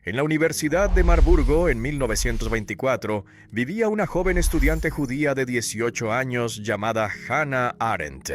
En la Universidad de Marburgo, en 1924, vivía una joven estudiante judía de 18 años llamada Hannah Arendt.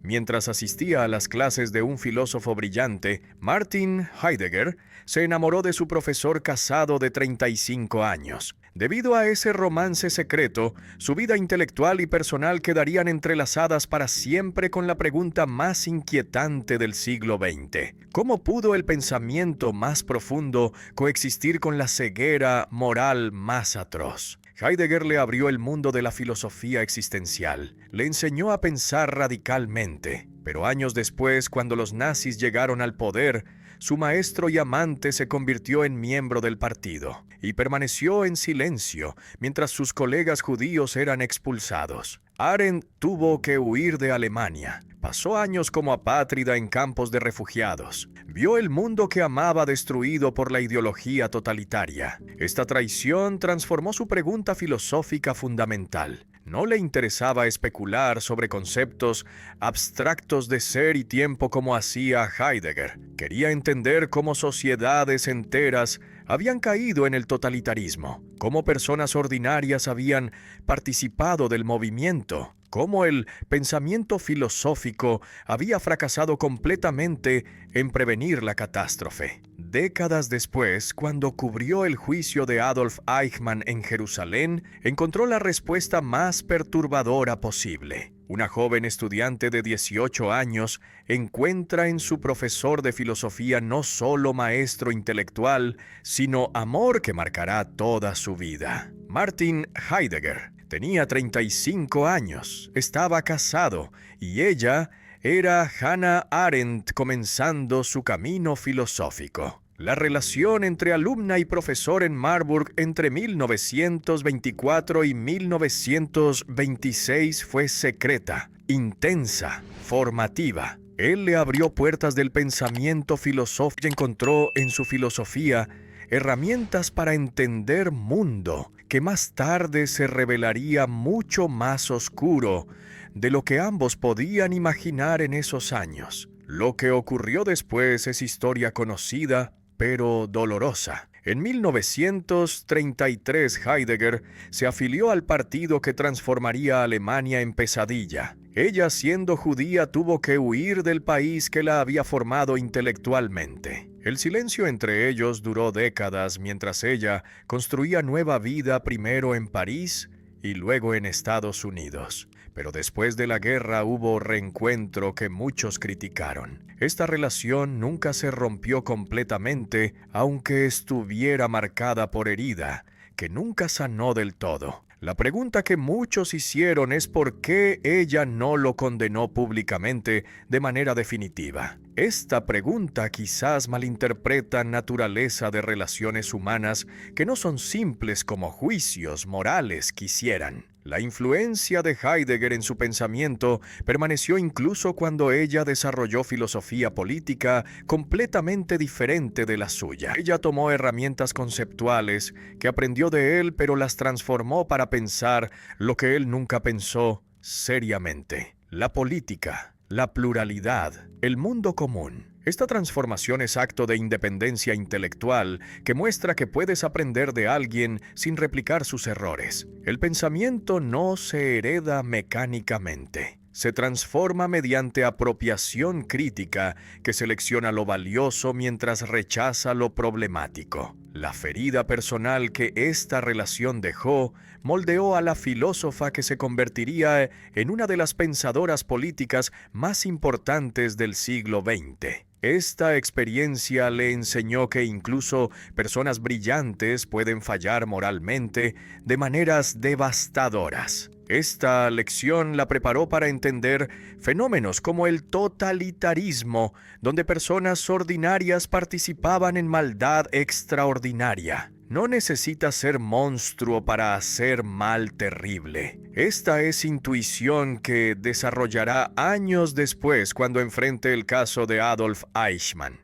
Mientras asistía a las clases de un filósofo brillante, Martin Heidegger, se enamoró de su profesor casado de 35 años. Debido a ese romance secreto, su vida intelectual y personal quedarían entrelazadas para siempre con la pregunta más inquietante del siglo XX. ¿Cómo pudo el pensamiento más profundo coexistir con la ceguera moral más atroz? Heidegger le abrió el mundo de la filosofía existencial, le enseñó a pensar radicalmente, pero años después, cuando los nazis llegaron al poder, su maestro y amante se convirtió en miembro del partido y permaneció en silencio mientras sus colegas judíos eran expulsados. Arendt tuvo que huir de Alemania. Pasó años como apátrida en campos de refugiados. Vio el mundo que amaba destruido por la ideología totalitaria. Esta traición transformó su pregunta filosófica fundamental. No le interesaba especular sobre conceptos abstractos de ser y tiempo como hacía Heidegger. Quería entender cómo sociedades enteras habían caído en el totalitarismo, cómo personas ordinarias habían participado del movimiento, cómo el pensamiento filosófico había fracasado completamente en prevenir la catástrofe. Décadas después, cuando cubrió el juicio de Adolf Eichmann en Jerusalén, encontró la respuesta más perturbadora posible. Una joven estudiante de 18 años encuentra en su profesor de filosofía no solo maestro intelectual, sino amor que marcará toda su vida. Martin Heidegger tenía 35 años, estaba casado y ella era Hannah Arendt comenzando su camino filosófico. La relación entre alumna y profesor en Marburg entre 1924 y 1926 fue secreta, intensa, formativa. Él le abrió puertas del pensamiento filosófico y encontró en su filosofía herramientas para entender mundo que más tarde se revelaría mucho más oscuro de lo que ambos podían imaginar en esos años. Lo que ocurrió después es historia conocida, pero dolorosa. En 1933 Heidegger se afilió al partido que transformaría a Alemania en pesadilla. Ella, siendo judía, tuvo que huir del país que la había formado intelectualmente. El silencio entre ellos duró décadas mientras ella construía nueva vida primero en París y luego en Estados Unidos. Pero después de la guerra hubo reencuentro que muchos criticaron. Esta relación nunca se rompió completamente, aunque estuviera marcada por herida, que nunca sanó del todo. La pregunta que muchos hicieron es por qué ella no lo condenó públicamente de manera definitiva. Esta pregunta quizás malinterpreta naturaleza de relaciones humanas que no son simples como juicios morales quisieran. La influencia de Heidegger en su pensamiento permaneció incluso cuando ella desarrolló filosofía política completamente diferente de la suya. Ella tomó herramientas conceptuales que aprendió de él, pero las transformó para pensar lo que él nunca pensó seriamente: la política, la pluralidad, el mundo común. Esta transformación es acto de independencia intelectual que muestra que puedes aprender de alguien sin replicar sus errores. El pensamiento no se hereda mecánicamente. Se transforma mediante apropiación crítica que selecciona lo valioso mientras rechaza lo problemático. La ferida personal que esta relación dejó moldeó a la filósofa que se convertiría en una de las pensadoras políticas más importantes del siglo XX. Esta experiencia le enseñó que incluso personas brillantes pueden fallar moralmente de maneras devastadoras. Esta lección la preparó para entender fenómenos como el totalitarismo, donde personas ordinarias participaban en maldad extraordinaria. No necesitas ser monstruo para hacer mal terrible. Esta es intuición que desarrollará años después cuando enfrente el caso de Adolf Eichmann.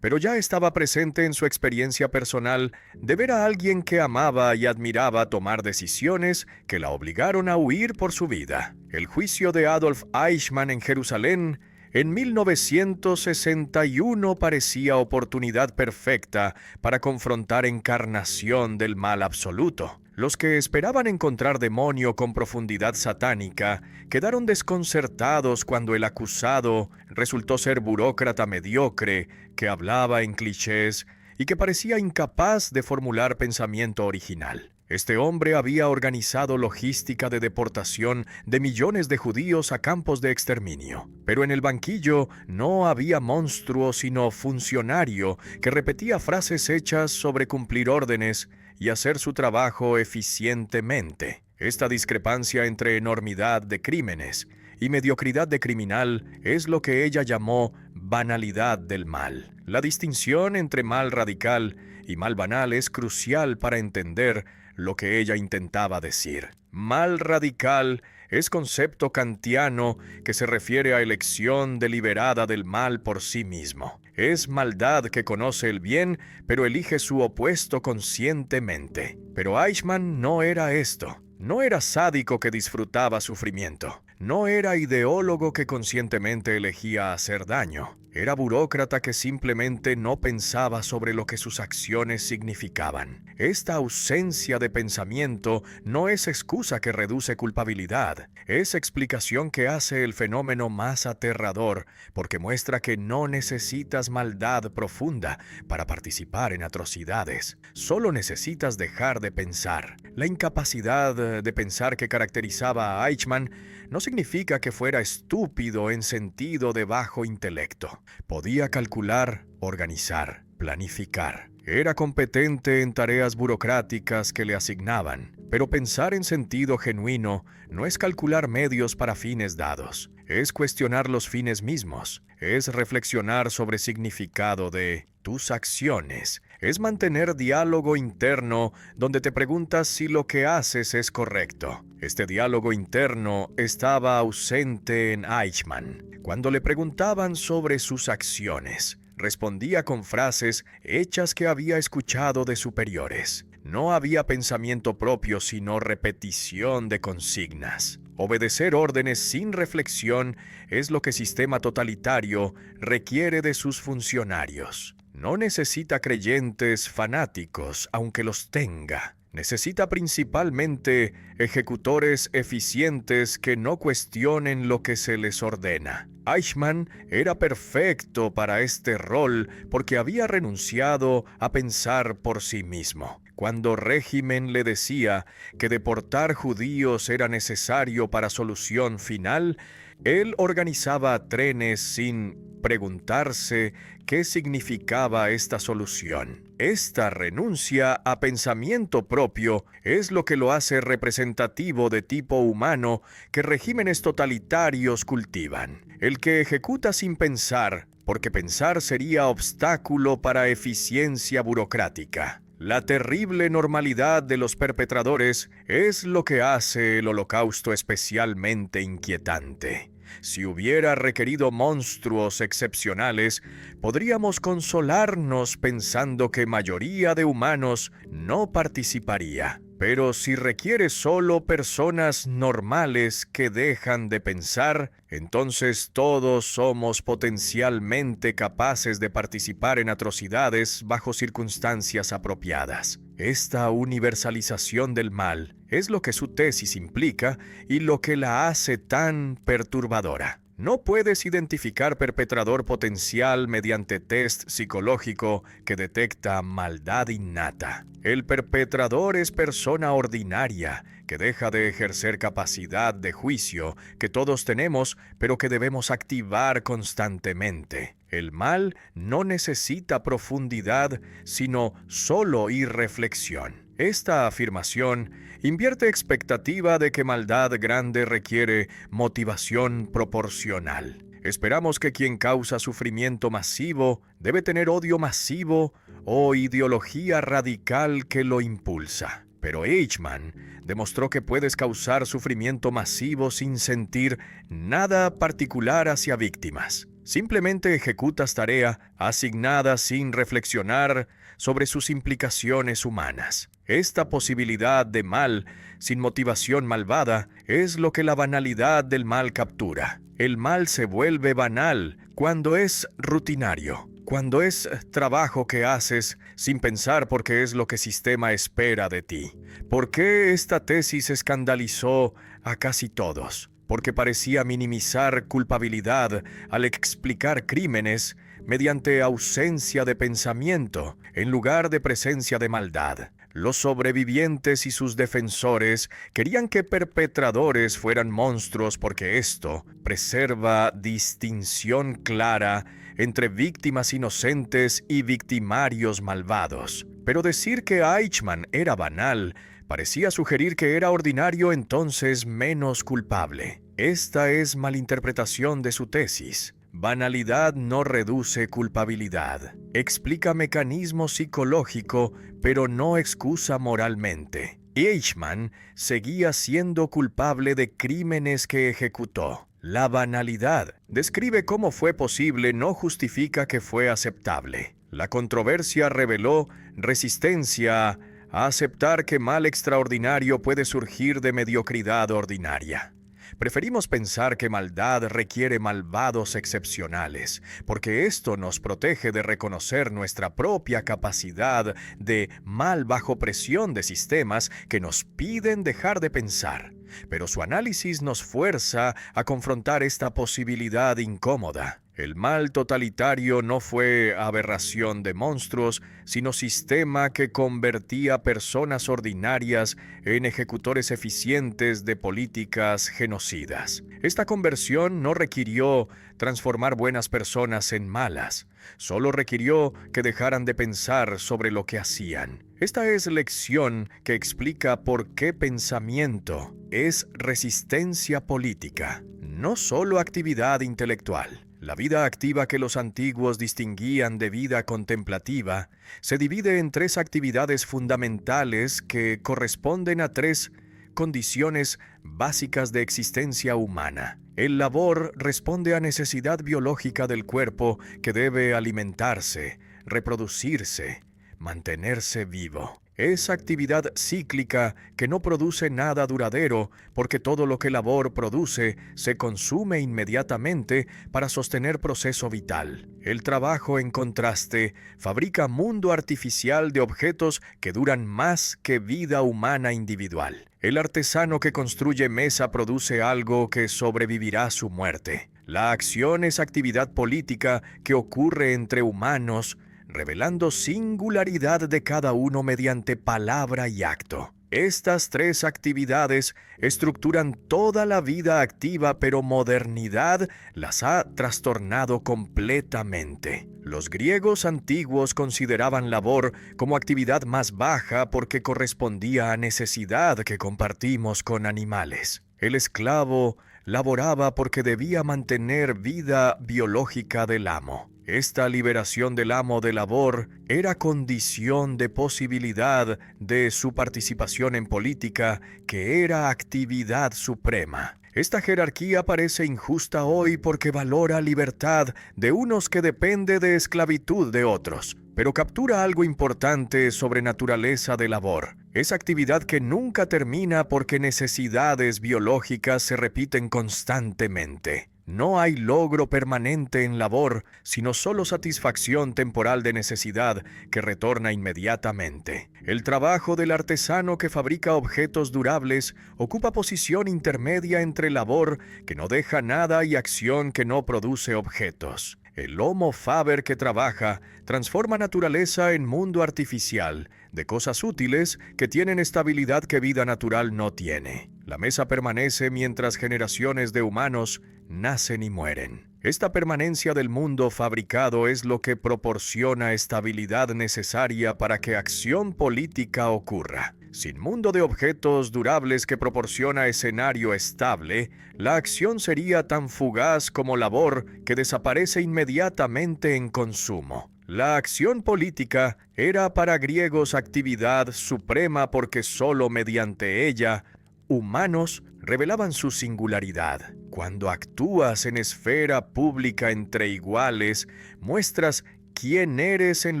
Pero ya estaba presente en su experiencia personal de ver a alguien que amaba y admiraba tomar decisiones que la obligaron a huir por su vida. El juicio de Adolf Eichmann en Jerusalén En 1961 parecía oportunidad perfecta para confrontar encarnación del mal absoluto. Los que esperaban encontrar demonio con profundidad satánica quedaron desconcertados cuando el acusado resultó ser burócrata mediocre que hablaba en clichés y que parecía incapaz de formular pensamiento original. Este hombre había organizado logística de deportación de millones de judíos a campos de exterminio. Pero en el banquillo no había monstruo sino funcionario que repetía frases hechas sobre cumplir órdenes y hacer su trabajo eficientemente. Esta discrepancia entre enormidad de crímenes y mediocridad de criminal es lo que ella llamó banalidad del mal. La distinción entre mal radical y mal banal es crucial para entender lo que ella intentaba decir. Mal radical es concepto kantiano que se refiere a elección deliberada del mal por sí mismo. Es maldad que conoce el bien, pero elige su opuesto conscientemente. Pero Eichmann no era esto. No era sádico que disfrutaba sufrimiento. No era ideólogo que conscientemente elegía hacer daño. Era burócrata que simplemente no pensaba sobre lo que sus acciones significaban. Esta ausencia de pensamiento no es excusa que reduce culpabilidad. Es explicación que hace el fenómeno más aterrador, porque muestra que no necesitas maldad profunda para participar en atrocidades. Solo necesitas dejar de pensar. La incapacidad de pensar que caracterizaba a Eichmann no significa que fuera estúpido en sentido de bajo intelecto. Podía calcular, organizar, planificar. Era competente en tareas burocráticas que le asignaban, pero pensar en sentido genuino no es calcular medios para fines dados, es cuestionar los fines mismos, es reflexionar sobre significado de tus acciones, es mantener diálogo interno donde te preguntas si lo que haces es correcto. Este diálogo interno estaba ausente en Eichmann. Cuando le preguntaban sobre sus acciones, respondía con frases hechas que había escuchado de superiores. No había pensamiento propio, sino repetición de consignas. Obedecer órdenes sin reflexión es lo que sistema totalitario requiere de sus funcionarios. No necesita creyentes fanáticos, aunque los tenga. Necesita principalmente ejecutores eficientes que no cuestionen lo que se les ordena. Eichmann era perfecto para este rol porque había renunciado a pensar por sí mismo. Cuando régimen le decía que deportar judíos era necesario para solución final, él organizaba trenes sin preguntarse qué significaba esta solución. Esta renuncia a pensamiento propio es lo que lo hace representativo de tipo humano que regímenes totalitarios cultivan. El que ejecuta sin pensar, porque pensar sería obstáculo para eficiencia burocrática. La terrible normalidad de los perpetradores es lo que hace el Holocausto especialmente inquietante. Si hubiera requerido monstruos excepcionales, podríamos consolarnos pensando que mayoría de humanos no participaría. Pero si requiere solo personas normales que dejan de pensar, entonces todos somos potencialmente capaces de participar en atrocidades bajo circunstancias apropiadas. Esta universalización del mal es lo que su tesis implica y lo que la hace tan perturbadora. No puedes identificar perpetrador potencial mediante test psicológico que detecta maldad innata. El perpetrador es persona ordinaria que deja de ejercer capacidad de juicio que todos tenemos, pero que debemos activar constantemente. El mal no necesita profundidad, sino solo irreflexión. Esta afirmación invierte expectativa de que maldad grande requiere motivación proporcional. Esperamos que quien causa sufrimiento masivo debe tener odio masivo o ideología radical que lo impulsa. Pero Eichmann demostró que puedes causar sufrimiento masivo sin sentir nada particular hacia víctimas. Simplemente ejecutas tarea asignada sin reflexionar sobre sus implicaciones humanas. Esta posibilidad de mal, sin motivación malvada, es lo que la banalidad del mal captura. El mal se vuelve banal cuando es rutinario, cuando es trabajo que haces sin pensar porque es lo que el sistema espera de ti. ¿Por qué esta tesis escandalizó a casi todos? Porque parecía minimizar culpabilidad al explicar crímenes mediante ausencia de pensamiento en lugar de presencia de maldad. Los sobrevivientes y sus defensores querían que perpetradores fueran monstruos porque esto preserva distinción clara entre víctimas inocentes y victimarios malvados. Pero decir que Eichmann era banal parecía sugerir que era ordinario, entonces menos culpable. Esta es malinterpretación de su tesis. Banalidad no reduce culpabilidad. Explica mecanismo psicológico, pero no excusa moralmente. Eichmann seguía siendo culpable de crímenes que ejecutó. La banalidad describe cómo fue posible, no justifica que fue aceptable. La controversia reveló resistencia a aceptar que mal extraordinario puede surgir de mediocridad ordinaria. Preferimos pensar que maldad requiere malvados excepcionales, porque esto nos protege de reconocer nuestra propia capacidad de mal bajo presión de sistemas que nos piden dejar de pensar. Pero su análisis nos fuerza a confrontar esta posibilidad incómoda. El mal totalitario no fue aberración de monstruos, sino sistema que convertía personas ordinarias en ejecutores eficientes de políticas genocidas. Esta conversión no requirió transformar buenas personas en malas, solo requirió que dejaran de pensar sobre lo que hacían. Esta es lección que explica por qué pensamiento es resistencia política, no solo actividad intelectual. La vida activa que los antiguos distinguían de vida contemplativa se divide en tres actividades fundamentales que corresponden a tres condiciones básicas de existencia humana. El labor responde a necesidad biológica del cuerpo que debe alimentarse, reproducirse, mantenerse vivo. Es actividad cíclica que no produce nada duradero porque todo lo que labor produce se consume inmediatamente para sostener proceso vital. El trabajo, en contraste, fabrica mundo artificial de objetos que duran más que vida humana individual. El artesano que construye mesa produce algo que sobrevivirá a su muerte. La acción es actividad política que ocurre entre humanos, revelando singularidad de cada uno mediante palabra y acto. Estas tres actividades estructuran toda la vida activa, pero modernidad las ha trastornado completamente. Los griegos antiguos consideraban labor como actividad más baja porque correspondía a necesidad que compartimos con animales. El esclavo laboraba porque debía mantener vida biológica del amo. Esta liberación del amo de labor era condición de posibilidad de su participación en política, que era actividad suprema. Esta jerarquía parece injusta hoy porque valora libertad de unos que depende de esclavitud de otros, pero captura algo importante sobre naturaleza de labor. Es actividad que nunca termina porque necesidades biológicas se repiten constantemente. No hay logro permanente en labor, sino solo satisfacción temporal de necesidad que retorna inmediatamente. El trabajo del artesano que fabrica objetos durables ocupa posición intermedia entre labor que no deja nada y acción que no produce objetos. El Homo faber que trabaja transforma naturaleza en mundo artificial, de cosas útiles que tienen estabilidad que vida natural no tiene. La mesa permanece mientras generaciones de humanos nacen y mueren. Esta permanencia del mundo fabricado es lo que proporciona estabilidad necesaria para que acción política ocurra. Sin mundo de objetos durables que proporciona escenario estable, la acción sería tan fugaz como labor que desaparece inmediatamente en consumo. La acción política era para griegos actividad suprema porque solo mediante ella, humanos revelaban su singularidad. Cuando actúas en esfera pública entre iguales, muestras quién eres en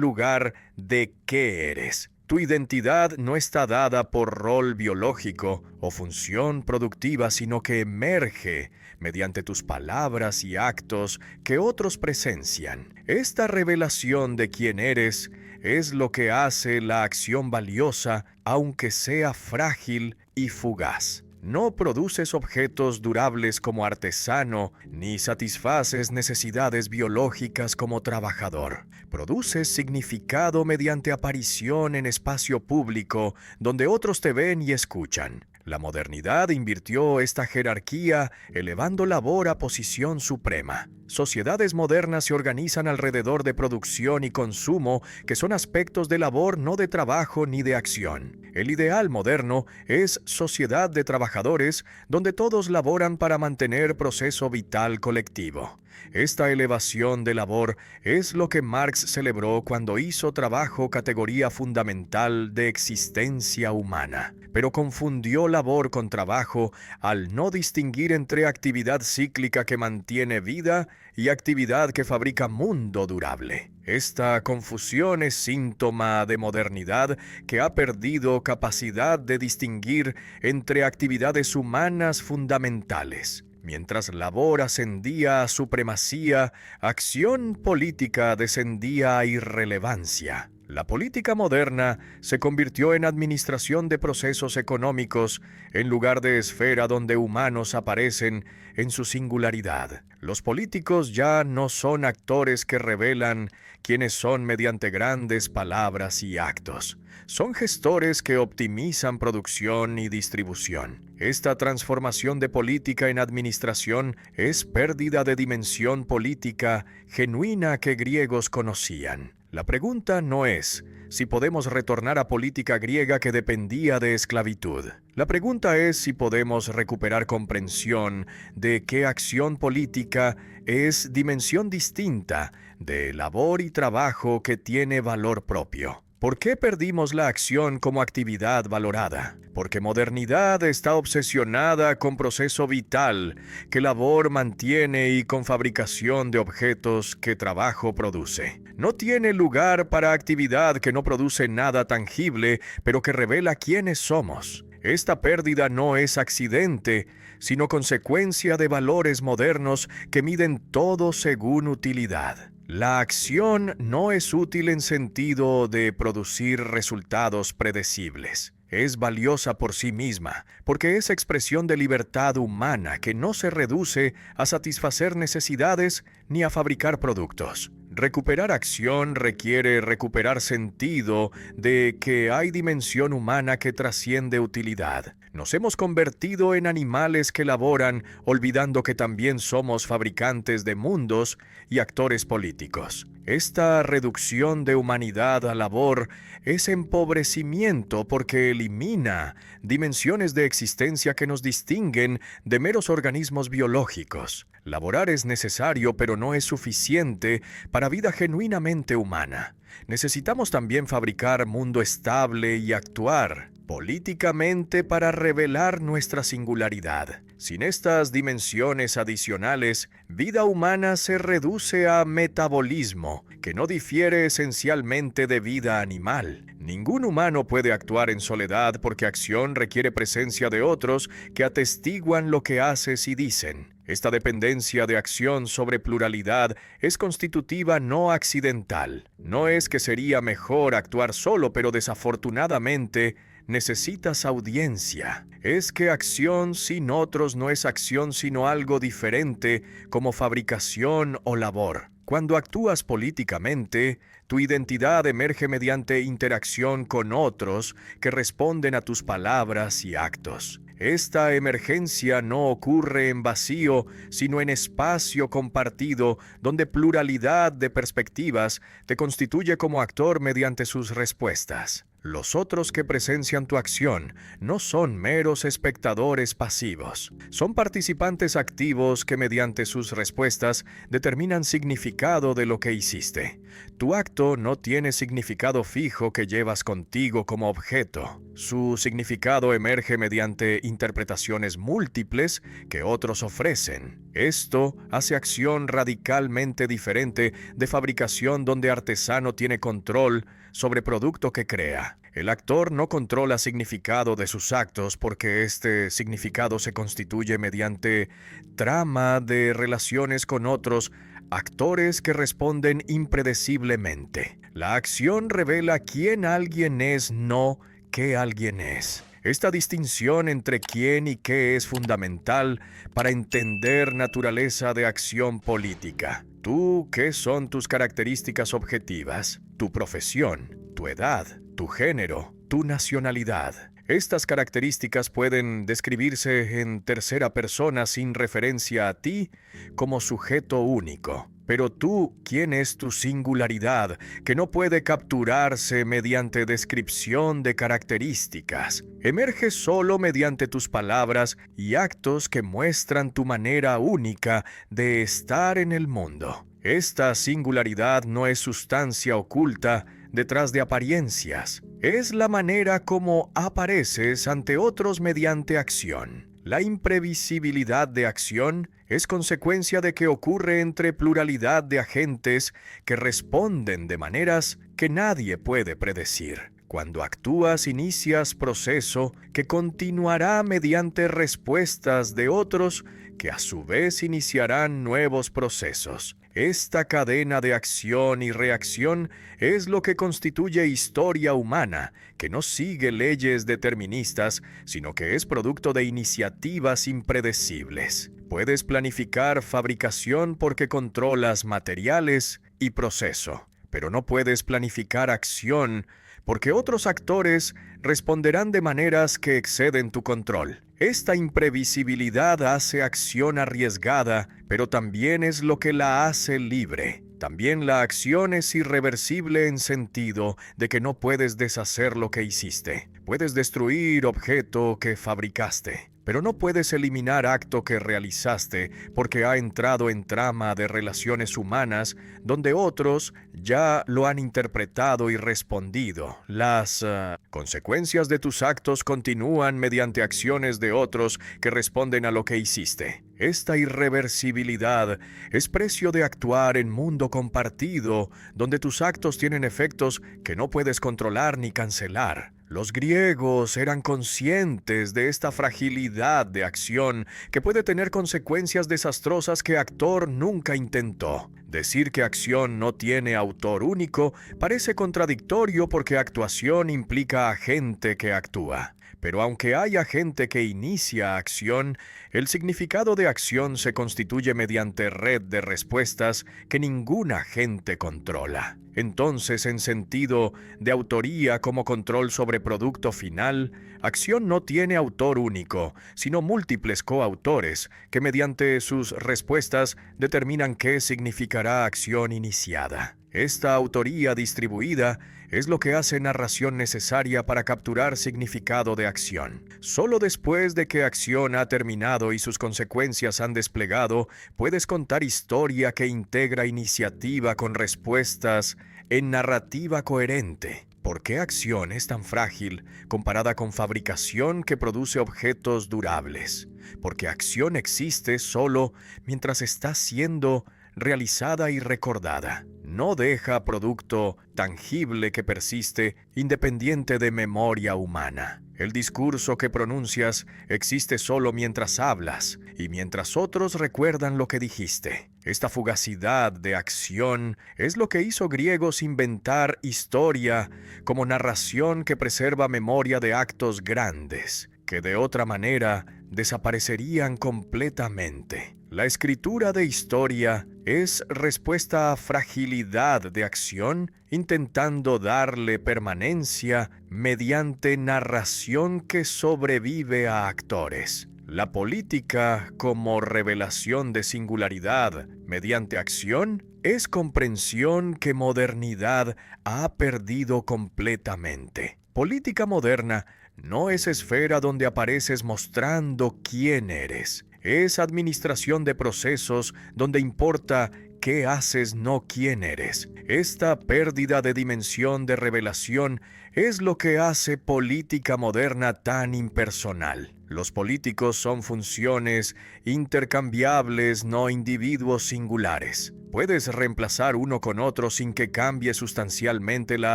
lugar de qué eres. Tu identidad no está dada por rol biológico o función productiva, sino que emerge mediante tus palabras y actos que otros presencian. Esta revelación de quién eres es lo que hace la acción valiosa, aunque sea frágil y fugaz. No produces objetos durables como artesano, ni satisfaces necesidades biológicas como trabajador. Produces significado mediante aparición en espacio público, donde otros te ven y escuchan. La modernidad invirtió esta jerarquía, elevando labor a posición suprema. Sociedades modernas se organizan alrededor de producción y consumo, que son aspectos de labor, no de trabajo ni de acción. El ideal moderno es sociedad de trabajadores, donde todos laboran para mantener proceso vital colectivo. Esta elevación de labor es lo que Marx celebró cuando hizo trabajo categoría fundamental de existencia humana, pero confundió labor con trabajo al no distinguir entre actividad cíclica que mantiene vida y actividad que fabrica mundo durable. Esta confusión es síntoma de modernidad que ha perdido capacidad de distinguir entre actividades humanas fundamentales. Mientras labor ascendía a supremacía, acción política descendía a irrelevancia. La política moderna se convirtió en administración de procesos económicos en lugar de esfera donde humanos aparecen en su singularidad. Los políticos ya no son actores que revelan quiénes son mediante grandes palabras y actos. Son gestores que optimizan producción y distribución. Esta transformación de política en administración es pérdida de dimensión política genuina que griegos conocían. La pregunta no es si podemos retornar a política griega que dependía de esclavitud. La pregunta es si podemos recuperar comprensión de que acción política es dimensión distinta de labor y trabajo que tiene valor propio. ¿Por qué perdimos la acción como actividad valorada? Porque modernidad está obsesionada con proceso vital que labor mantiene y con fabricación de objetos que trabajo produce. No tiene lugar para actividad que no produce nada tangible, pero que revela quiénes somos. Esta pérdida no es accidente, sino consecuencia de valores modernos que miden todo según utilidad. La acción no es útil en sentido de producir resultados predecibles. Es valiosa por sí misma, porque es expresión de libertad humana que no se reduce a satisfacer necesidades ni a fabricar productos. Recuperar acción requiere recuperar sentido de que hay dimensión humana que trasciende utilidad. Nos hemos convertido en animales que laboran, olvidando que también somos fabricantes de mundos y actores políticos. Esta reducción de humanidad a labor es empobrecimiento porque elimina dimensiones de existencia que nos distinguen de meros organismos biológicos. Laborar es necesario, pero no es suficiente para vida genuinamente humana. Necesitamos también fabricar mundo estable y actuar políticamente para revelar nuestra singularidad. Sin estas dimensiones adicionales, vida humana se reduce a metabolismo, que no difiere esencialmente de vida animal. Ningún humano puede actuar en soledad porque acción requiere presencia de otros que atestiguan lo que haces y dicen. Esta dependencia de acción sobre pluralidad es constitutiva no accidental. No es que sería mejor actuar solo, pero desafortunadamente necesitas audiencia. Es que acción sin otros no es acción sino algo diferente como fabricación o labor. Cuando actúas políticamente, tu identidad emerge mediante interacción con otros que responden a tus palabras y actos. Esta emergencia no ocurre en vacío, sino en espacio compartido, donde pluralidad de perspectivas te constituye como actor mediante sus respuestas. Los otros que presencian tu acción no son meros espectadores pasivos. Son participantes activos que mediante sus respuestas determinan significado de lo que hiciste. Tu acto no tiene significado fijo que llevas contigo como objeto. Su significado emerge mediante interpretaciones múltiples que otros ofrecen. Esto hace acción radicalmente diferente de fabricación donde artesano tiene control sobre producto que crea. El actor no controla significado de sus actos porque este significado se constituye mediante trama de relaciones con otros actores que responden impredeciblemente. La acción revela quién alguien es, no qué alguien es. Esta distinción entre quién y qué es fundamental para entender naturaleza de acción política. ¿Tú qué son tus características objetivas? Tu profesión, tu edad, tu género, tu nacionalidad. Estas características pueden describirse en tercera persona sin referencia a ti como sujeto único. Pero tú, ¿quién es tu singularidad que no puede capturarse mediante descripción de características? Emerge solo mediante tus palabras y actos que muestran tu manera única de estar en el mundo. Esta singularidad no es sustancia oculta detrás de apariencias. Es la manera como apareces ante otros mediante acción. La imprevisibilidad de acción es consecuencia de que ocurre entre pluralidad de agentes que responden de maneras que nadie puede predecir. Cuando actúas, inicias proceso que continuará mediante respuestas de otros que a su vez iniciarán nuevos procesos. Esta cadena de acción y reacción es lo que constituye historia humana, que no sigue leyes deterministas, sino que es producto de iniciativas impredecibles. Puedes planificar fabricación porque controlas materiales y proceso, pero no puedes planificar acción porque otros actores responderán de maneras que exceden tu control. Esta imprevisibilidad hace acción arriesgada, pero también es lo que la hace libre. También la acción es irreversible en sentido de que no puedes deshacer lo que hiciste. Puedes destruir objeto que fabricaste, pero no puedes eliminar acto que realizaste porque ha entrado en trama de relaciones humanas donde otros ya lo han interpretado y respondido. Las consecuencias de tus actos continúan mediante acciones de otros que responden a lo que hiciste. Esta irreversibilidad es precio de actuar en mundo compartido, donde tus actos tienen efectos que no puedes controlar ni cancelar. Los griegos eran conscientes de esta fragilidad de acción que puede tener consecuencias desastrosas que actor nunca intentó. Decir que acción no tiene autor único parece contradictorio porque actuación implica agente que actúa. Pero aunque haya gente que inicia acción, el significado de acción se constituye mediante red de respuestas que ningún agente controla. Entonces, en sentido de autoría como control sobre producto final, acción no tiene autor único, sino múltiples coautores que mediante sus respuestas determinan qué significará acción iniciada. Esta autoría distribuida es lo que hace narración necesaria para capturar significado de acción. Solo después de que acción ha terminado y sus consecuencias han desplegado, puedes contar historia que integra iniciativa con respuestas en narrativa coherente. ¿Por qué acción es tan frágil comparada con fabricación que produce objetos durables? Porque acción existe solo mientras está siendo realizada y recordada. No deja producto tangible que persiste independiente de memoria humana. El discurso que pronuncias existe solo mientras hablas y mientras otros recuerdan lo que dijiste. Esta fugacidad de acción es lo que hizo griegos inventar historia como narración que preserva memoria de actos grandes, que de otra manera desaparecerían completamente. La escritura de historia es respuesta a fragilidad de acción, intentando darle permanencia mediante narración que sobrevive a actores. La política, como revelación de singularidad mediante acción, es comprensión que modernidad ha perdido completamente. Política moderna no es esfera donde apareces mostrando quién eres. Es administración de procesos donde importa qué haces, no quién eres. Esta pérdida de dimensión de revelación es lo que hace política moderna tan impersonal. Los políticos son funciones intercambiables, no individuos singulares. Puedes reemplazar uno con otro sin que cambie sustancialmente la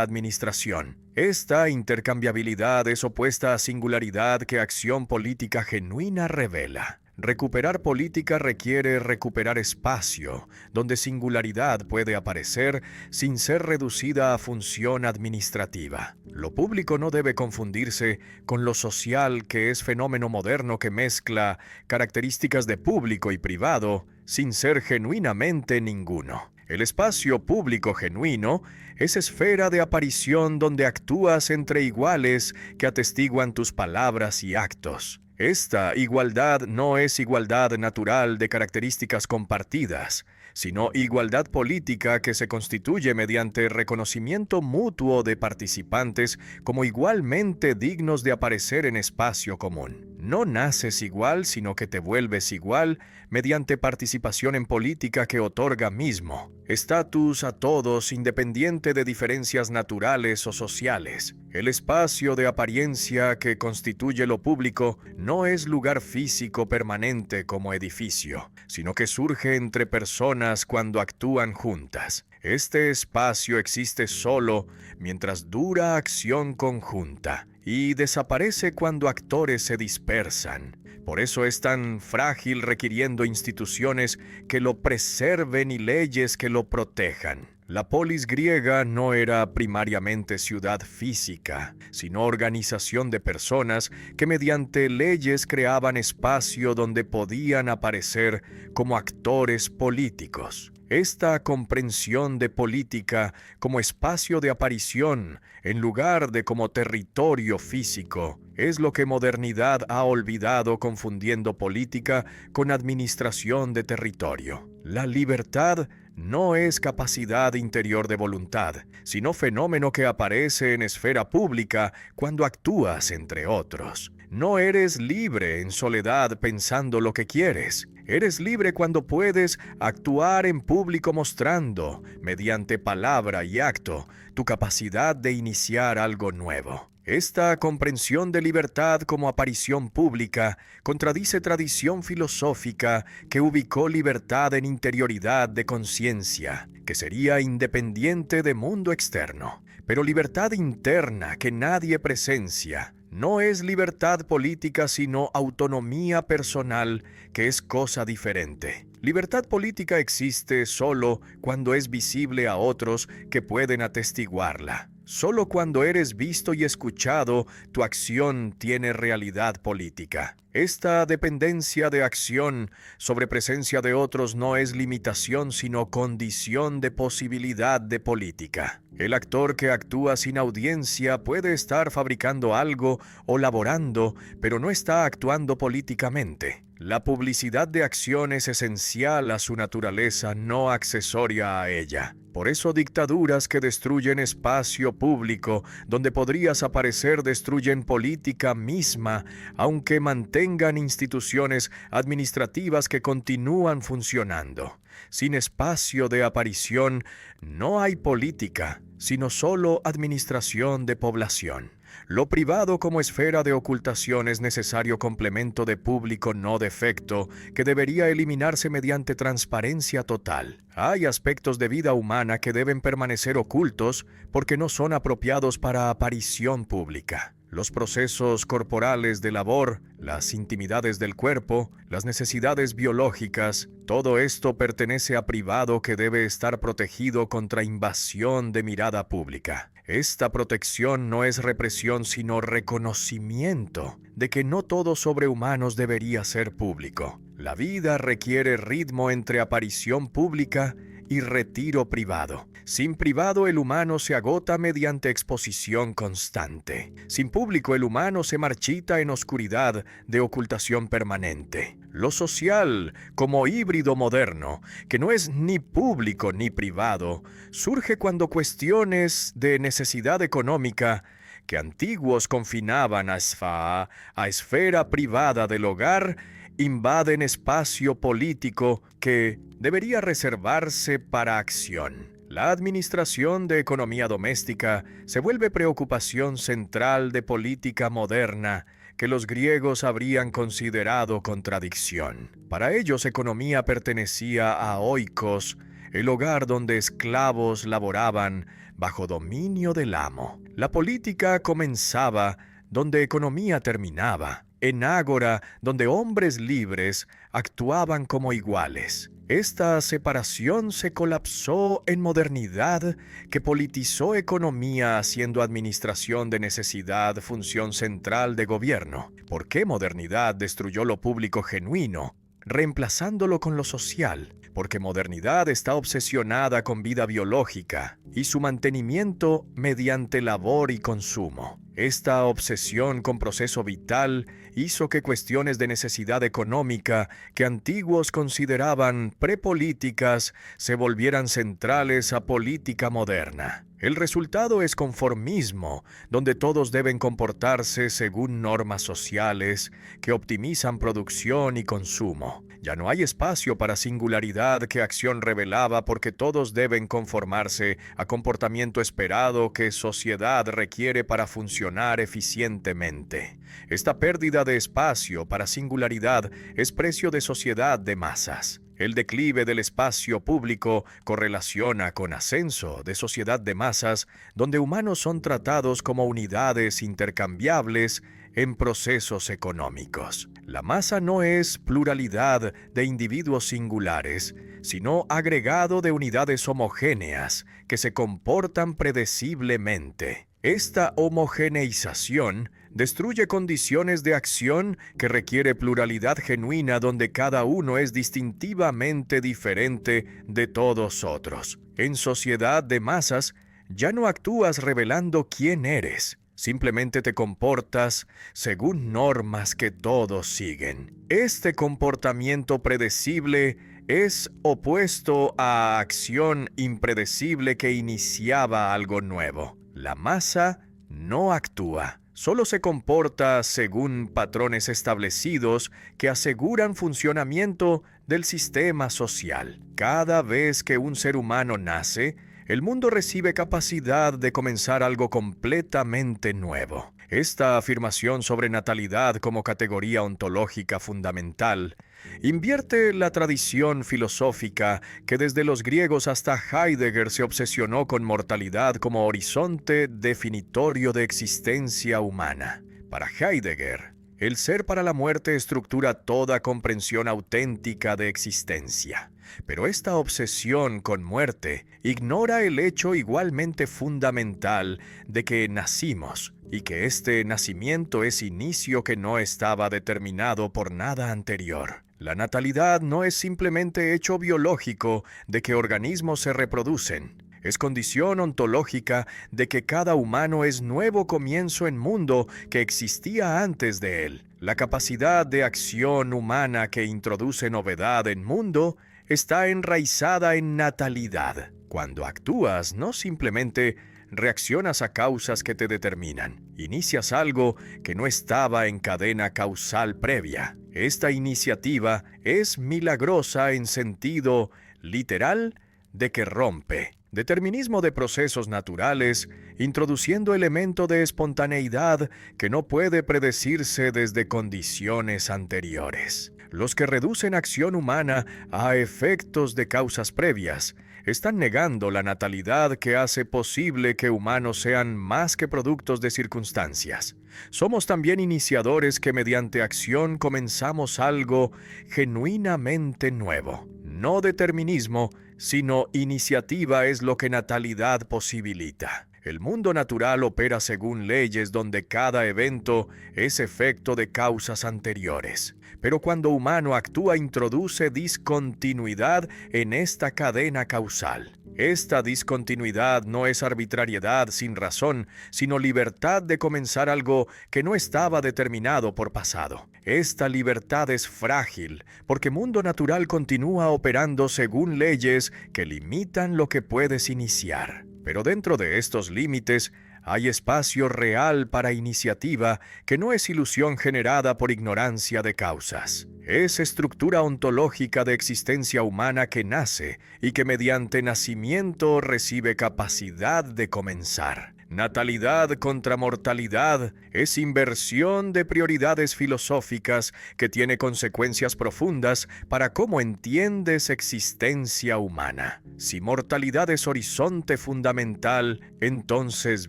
administración. Esta intercambiabilidad es opuesta a singularidad que acción política genuina revela. Recuperar política requiere recuperar espacio, donde singularidad puede aparecer sin ser reducida a función administrativa. Lo público no debe confundirse con lo social, que es fenómeno moderno que mezcla características de público y privado sin ser genuinamente ninguno. El espacio público genuino es esfera de aparición donde actúas entre iguales que atestiguan tus palabras y actos. Esta igualdad no es igualdad natural de características compartidas, sino igualdad política que se constituye mediante reconocimiento mutuo de participantes como igualmente dignos de aparecer en espacio común. No naces igual, sino que te vuelves igual mediante participación en política que otorga mismo estatus a todos independiente de diferencias naturales o sociales. El espacio de apariencia que constituye lo público no es lugar físico permanente como edificio, sino que surge entre personas cuando actúan juntas. Este espacio existe solo mientras dura acción conjunta y desaparece cuando actores se dispersan. Por eso es tan frágil, requiriendo instituciones que lo preserven y leyes que lo protejan. La polis griega no era primariamente ciudad física, sino organización de personas que mediante leyes creaban espacio donde podían aparecer como actores políticos. Esta comprensión de política como espacio de aparición en lugar de como territorio físico es lo que modernidad ha olvidado, confundiendo política con administración de territorio. La libertad no es capacidad interior de voluntad, sino fenómeno que aparece en esfera pública cuando actúas entre otros. No eres libre en soledad pensando lo que quieres. Eres libre cuando puedes actuar en público mostrando, mediante palabra y acto, tu capacidad de iniciar algo nuevo. Esta comprensión de libertad como aparición pública contradice tradición filosófica que ubicó libertad en interioridad de conciencia, que sería independiente de mundo externo. Pero libertad interna que nadie presencia no es libertad política sino autonomía personal, que es cosa diferente. Libertad política existe solo cuando es visible a otros que pueden atestiguarla. Solo cuando eres visto y escuchado, tu acción tiene realidad política. Esta dependencia de acción sobre presencia de otros no es limitación, sino condición de posibilidad de política. El actor que actúa sin audiencia puede estar fabricando algo o laborando, pero no está actuando políticamente. La publicidad de acción es esencial a su naturaleza, no accesoria a ella. Por eso dictaduras que destruyen espacio público donde podrías aparecer destruyen política misma, aunque mantengan instituciones administrativas que continúan funcionando. Sin espacio de aparición no hay política, sino solo administración de población. Lo privado como esfera de ocultación es necesario complemento de público no defecto que debería eliminarse mediante transparencia total. Hay aspectos de vida humana que deben permanecer ocultos porque no son apropiados para aparición pública. Los procesos corporales de labor, las intimidades del cuerpo, las necesidades biológicas, todo esto pertenece a privado que debe estar protegido contra invasión de mirada pública. Esta protección no es represión sino reconocimiento de que no todo sobre humanos debería ser público. La vida requiere ritmo entre aparición pública y retiro privado. Sin privado el humano se agota mediante exposición constante. Sin público el humano se marchita en oscuridad de ocultación permanente. Lo social, como híbrido moderno, que no es ni público ni privado, surge cuando cuestiones de necesidad económica que antiguos confinaban a esfera privada del hogar, invaden espacio político que debería reservarse para acción. La administración de economía doméstica se vuelve preocupación central de política moderna que los griegos habrían considerado contradicción. Para ellos, economía pertenecía a oikos, el hogar donde esclavos laboraban bajo dominio del amo. La política comenzaba donde economía terminaba, en ágora, donde hombres libres actuaban como iguales. Esta separación se colapsó en modernidad, que politizó economía haciendo administración de necesidad función central de gobierno. ¿Por qué modernidad destruyó lo público genuino, reemplazándolo con lo social? Porque modernidad está obsesionada con vida biológica y su mantenimiento mediante labor y consumo. Esta obsesión con proceso vital hizo que cuestiones de necesidad económica que antiguos consideraban prepolíticas se volvieran centrales a política moderna. El resultado es conformismo, donde todos deben comportarse según normas sociales que optimizan producción y consumo. Ya no hay espacio para singularidad que acción revelaba, porque todos deben conformarse a comportamiento esperado que sociedad requiere para funcionar eficientemente. Esta pérdida de espacio para singularidad es precio de sociedad de masas. El declive del espacio público correlaciona con ascenso de sociedad de masas, donde humanos son tratados como unidades intercambiables en procesos económicos. La masa no es pluralidad de individuos singulares, sino agregado de unidades homogéneas que se comportan predeciblemente. Esta homogeneización destruye condiciones de acción que requiere pluralidad genuina, donde cada uno es distintivamente diferente de todos otros. En sociedad de masas, ya no actúas revelando quién eres, simplemente te comportas según normas que todos siguen. Este comportamiento predecible es opuesto a acción impredecible que iniciaba algo nuevo. La masa no actúa, solo se comporta según patrones establecidos que aseguran funcionamiento del sistema social. Cada vez que un ser humano nace, el mundo recibe capacidad de comenzar algo completamente nuevo. Esta afirmación sobre natalidad como categoría ontológica fundamental invierte la tradición filosófica que desde los griegos hasta Heidegger se obsesionó con mortalidad como horizonte definitorio de existencia humana. Para Heidegger, el ser para la muerte estructura toda comprensión auténtica de existencia. Pero esta obsesión con muerte ignora el hecho igualmente fundamental de que nacimos y que este nacimiento es inicio que no estaba determinado por nada anterior. La natalidad no es simplemente hecho biológico de que organismos se reproducen. Es condición ontológica de que cada humano es nuevo comienzo en mundo que existía antes de él. La capacidad de acción humana que introduce novedad en mundo está enraizada en natalidad. Cuando actúas, no simplemente reaccionas a causas que te determinan. Inicias algo que no estaba en cadena causal previa. Esta iniciativa es milagrosa en sentido literal de que rompe determinismo de procesos naturales, introduciendo elemento de espontaneidad que no puede predecirse desde condiciones anteriores. Los que reducen acción humana a efectos de causas previas están negando la natalidad que hace posible que humanos sean más que productos de circunstancias. Somos también iniciadores que mediante acción comenzamos algo genuinamente nuevo. No determinismo, sino iniciativa es lo que natalidad posibilita. El mundo natural opera según leyes donde cada evento es efecto de causas anteriores. Pero cuando humano actúa, introduce discontinuidad en esta cadena causal. Esta discontinuidad no es arbitrariedad sin razón, sino libertad de comenzar algo que no estaba determinado por pasado. Esta libertad es frágil, porque mundo natural continúa operando según leyes que limitan lo que puedes iniciar. Pero dentro de estos límites, hay espacio real para iniciativa que no es ilusión generada por ignorancia de causas. Es estructura ontológica de existencia humana que nace y que mediante nacimiento recibe capacidad de comenzar. Natalidad contra mortalidad es inversión de prioridades filosóficas que tiene consecuencias profundas para cómo entiendes existencia humana. Si mortalidad es horizonte fundamental, entonces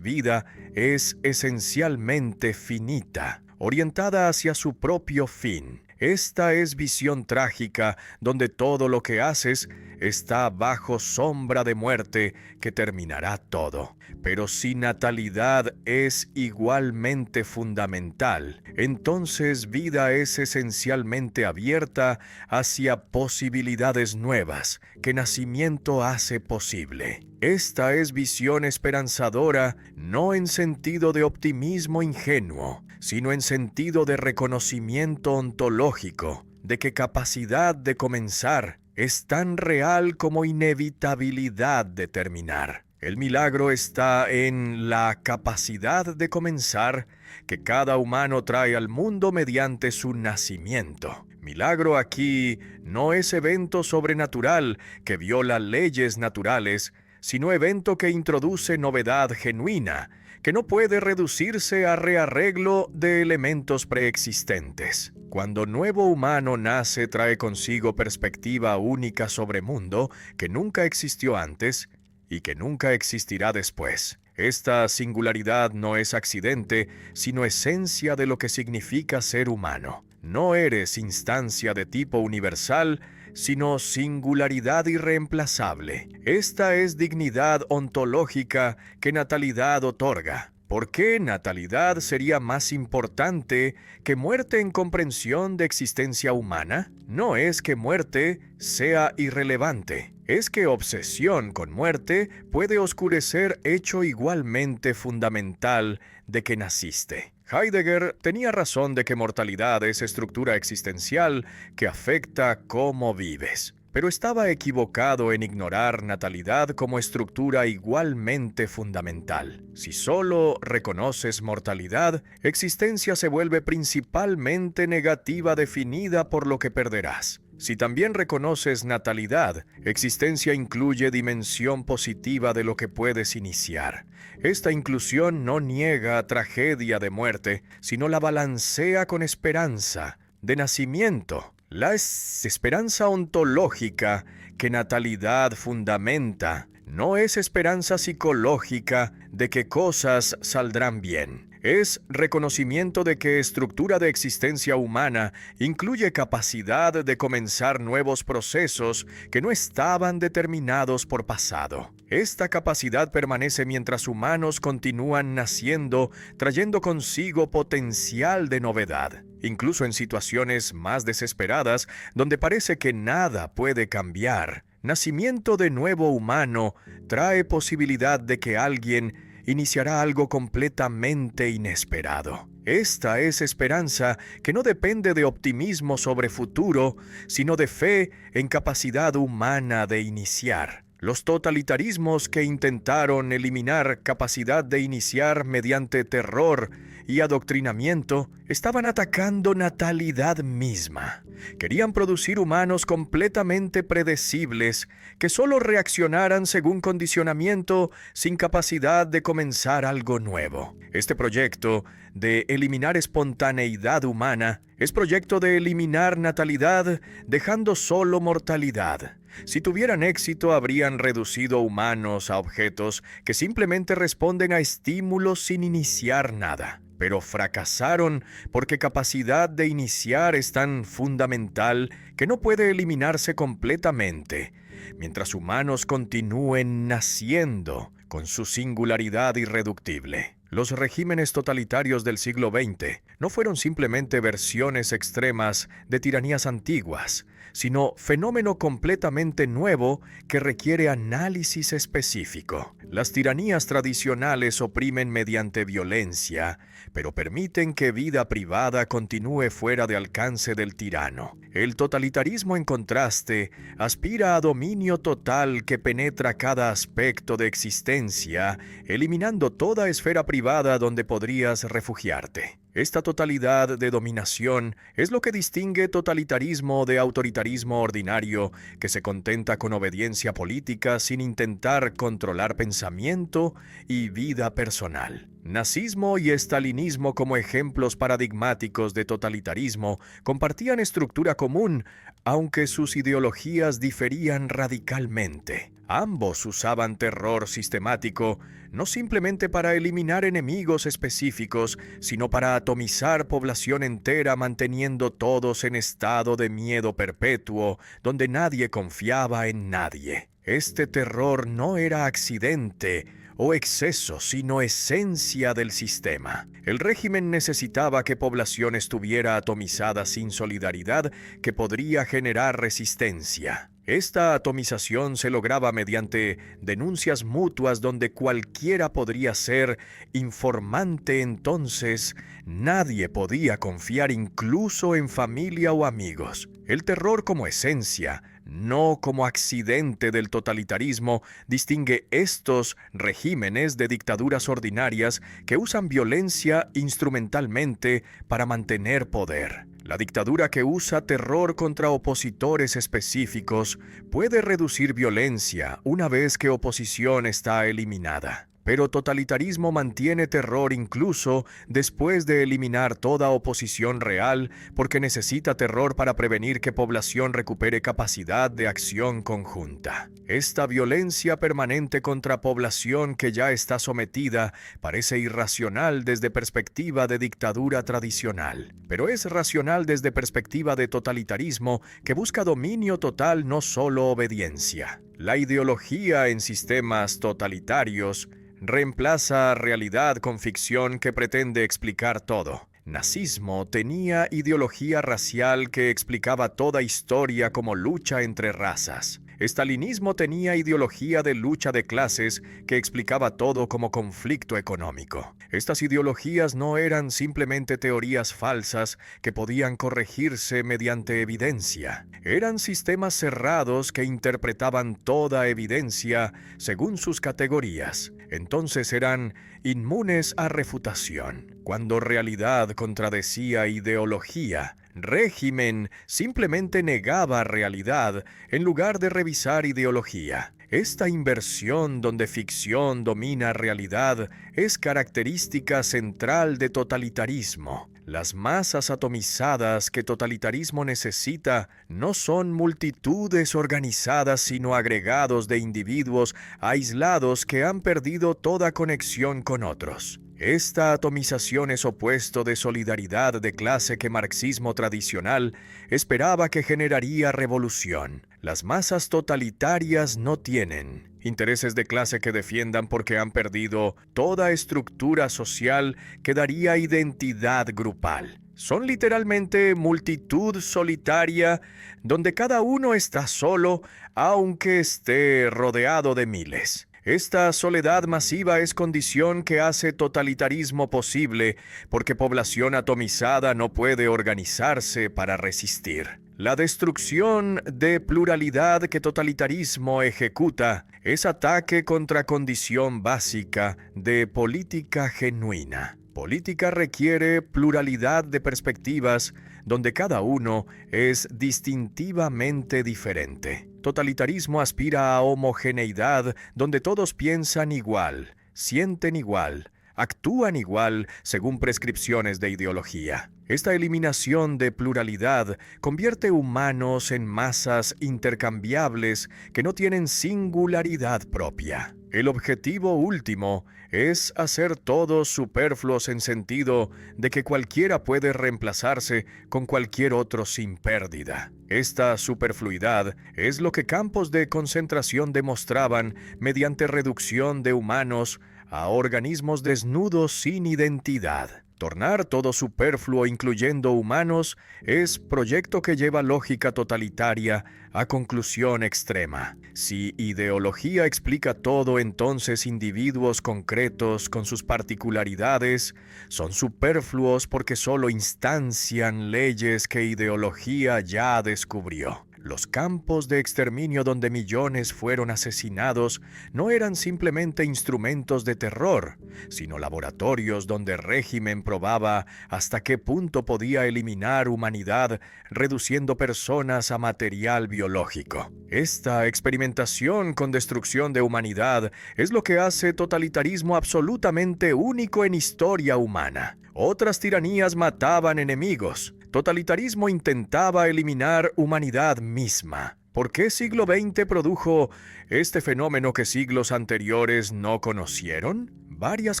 vida es esencialmente finita, orientada hacia su propio fin. Esta es visión trágica, donde todo lo que haces está bajo sombra de muerte que terminará todo. Pero si natalidad es igualmente fundamental, entonces vida es esencialmente abierta hacia posibilidades nuevas que nacimiento hace posible. Esta es visión esperanzadora, no en sentido de optimismo ingenuo, sino en sentido de reconocimiento ontológico, de que capacidad de comenzar es tan real como inevitabilidad de terminar. El milagro está en la capacidad de comenzar que cada humano trae al mundo mediante su nacimiento. Milagro aquí no es evento sobrenatural que viola leyes naturales, sino evento que introduce novedad genuina, que no puede reducirse a rearreglo de elementos preexistentes. Cuando nuevo humano nace, trae consigo perspectiva única sobre mundo que nunca existió antes y que nunca existirá después. Esta singularidad no es accidente, sino esencia de lo que significa ser humano. No eres instancia de tipo universal, sino singularidad irreemplazable. Esta es dignidad ontológica que natalidad otorga. ¿Por qué natalidad sería más importante que muerte en comprensión de existencia humana? No es que muerte sea irrelevante, es que obsesión con muerte puede oscurecer hecho igualmente fundamental de que naciste. Heidegger tenía razón de que mortalidad es estructura existencial que afecta cómo vives, pero estaba equivocado en ignorar natalidad como estructura igualmente fundamental. Si solo reconoces mortalidad, existencia se vuelve principalmente negativa definida por lo que perderás. Si también reconoces natalidad, existencia incluye dimensión positiva de lo que puedes iniciar. Esta inclusión no niega tragedia de muerte, sino la balancea con esperanza de nacimiento. La esperanza ontológica que natalidad fundamenta no es esperanza psicológica de que cosas saldrán bien. Es reconocimiento de que estructura de existencia humana incluye capacidad de comenzar nuevos procesos que no estaban determinados por pasado. Esta capacidad permanece mientras humanos continúan naciendo, trayendo consigo potencial de novedad. Incluso en situaciones más desesperadas, donde parece que nada puede cambiar, nacimiento de nuevo humano trae posibilidad de que alguien iniciará algo completamente inesperado. Esta es esperanza que no depende de optimismo sobre futuro, sino de fe en capacidad humana de iniciar. Los totalitarismos que intentaron eliminar capacidad de iniciar mediante terror y adoctrinamiento estaban atacando natalidad misma. Querían producir humanos completamente predecibles que solo reaccionaran según condicionamiento sin capacidad de comenzar algo nuevo. Este proyecto de eliminar espontaneidad humana es proyecto de eliminar natalidad dejando solo mortalidad. Si tuvieran éxito, habrían reducido humanos a objetos que simplemente responden a estímulos sin iniciar nada. Pero fracasaron porque capacidad de iniciar es tan fundamental que no puede eliminarse completamente, mientras humanos continúen naciendo con su singularidad irreductible. Los regímenes totalitarios del siglo XX no fueron simplemente versiones extremas de tiranías antiguas, sino fenómeno completamente nuevo que requiere análisis específico. Las tiranías tradicionales oprimen mediante violencia, pero permiten que vida privada continúe fuera de alcance del tirano. El totalitarismo, en contraste, aspira a dominio total que penetra cada aspecto de existencia, eliminando toda esfera privada donde podrías refugiarte. Esta totalidad de dominación es lo que distingue totalitarismo de autoritarismo ordinario, que se contenta con obediencia política sin intentar controlar pensamiento y vida personal. Nazismo y estalinismo, como ejemplos paradigmáticos de totalitarismo, compartían estructura común, aunque sus ideologías diferían radicalmente. Ambos usaban terror sistemático, no simplemente para eliminar enemigos específicos, sino para atomizar población entera, manteniendo todos en estado de miedo perpetuo, donde nadie confiaba en nadie. Este terror no era accidente o exceso, sino esencia del sistema. El régimen necesitaba que población estuviera atomizada sin solidaridad, que podría generar resistencia. Esta atomización se lograba mediante denuncias mutuas donde cualquiera podría ser informante. Entonces, nadie podía confiar incluso en familia o amigos. El terror como esencia, no como accidente del totalitarismo, distingue estos regímenes de dictaduras ordinarias que usan violencia instrumentalmente para mantener poder. La dictadura que usa terror contra opositores específicos puede reducir violencia una vez que oposición está eliminada. Pero totalitarismo mantiene terror incluso después de eliminar toda oposición real, porque necesita terror para prevenir que población recupere capacidad de acción conjunta. Esta violencia permanente contra población que ya está sometida parece irracional desde perspectiva de dictadura tradicional, pero es racional desde perspectiva de totalitarismo que busca dominio total, no solo obediencia. La ideología en sistemas totalitarios reemplaza realidad con ficción que pretende explicar todo. Nazismo tenía ideología racial que explicaba toda historia como lucha entre razas. Estalinismo tenía ideología de lucha de clases que explicaba todo como conflicto económico. Estas ideologías no eran simplemente teorías falsas que podían corregirse mediante evidencia. Eran sistemas cerrados que interpretaban toda evidencia según sus categorías. Entonces eran inmunes a refutación. Cuando realidad contradecía ideología, régimen simplemente negaba realidad en lugar de revisar ideología. Esta inversión donde ficción domina realidad es característica central de totalitarismo. Las masas atomizadas que totalitarismo necesita no son multitudes organizadas, sino agregados de individuos aislados que han perdido toda conexión con otros. Esta atomización es opuesto de solidaridad de clase que marxismo tradicional esperaba que generaría revolución. Las masas totalitarias no tienen intereses de clase que defiendan porque han perdido toda estructura social que daría identidad grupal. Son literalmente multitud solitaria donde cada uno está solo aunque esté rodeado de miles. Esta soledad masiva es condición que hace totalitarismo posible, porque población atomizada no puede organizarse para resistir. La destrucción de pluralidad que totalitarismo ejecuta es ataque contra condición básica de política genuina. Política requiere pluralidad de perspectivas donde cada uno es distintivamente diferente. Totalitarismo aspira a homogeneidad donde todos piensan igual, sienten igual, actúan igual según prescripciones de ideología. Esta eliminación de pluralidad convierte humanos en masas intercambiables que no tienen singularidad propia. El objetivo último es hacer todos superfluos en sentido de que cualquiera puede reemplazarse con cualquier otro sin pérdida. Esta superfluidad es lo que campos de concentración demostraban mediante reducción de humanos a organismos desnudos sin identidad. Tornar todo superfluo, incluyendo humanos, es proyecto que lleva lógica totalitaria a conclusión extrema. Si ideología explica todo, entonces individuos concretos con sus particularidades son superfluos porque solo instancian leyes que ideología ya descubrió. Los campos de exterminio donde millones fueron asesinados no eran simplemente instrumentos de terror, sino laboratorios donde el régimen probaba hasta qué punto podía eliminar humanidad reduciendo personas a material biológico. Esta experimentación con destrucción de humanidad es lo que hace totalitarismo absolutamente único en historia humana. Otras tiranías mataban enemigos. Totalitarismo intentaba eliminar humanidad misma. ¿Por qué siglo XX produjo este fenómeno que siglos anteriores no conocieron? Varias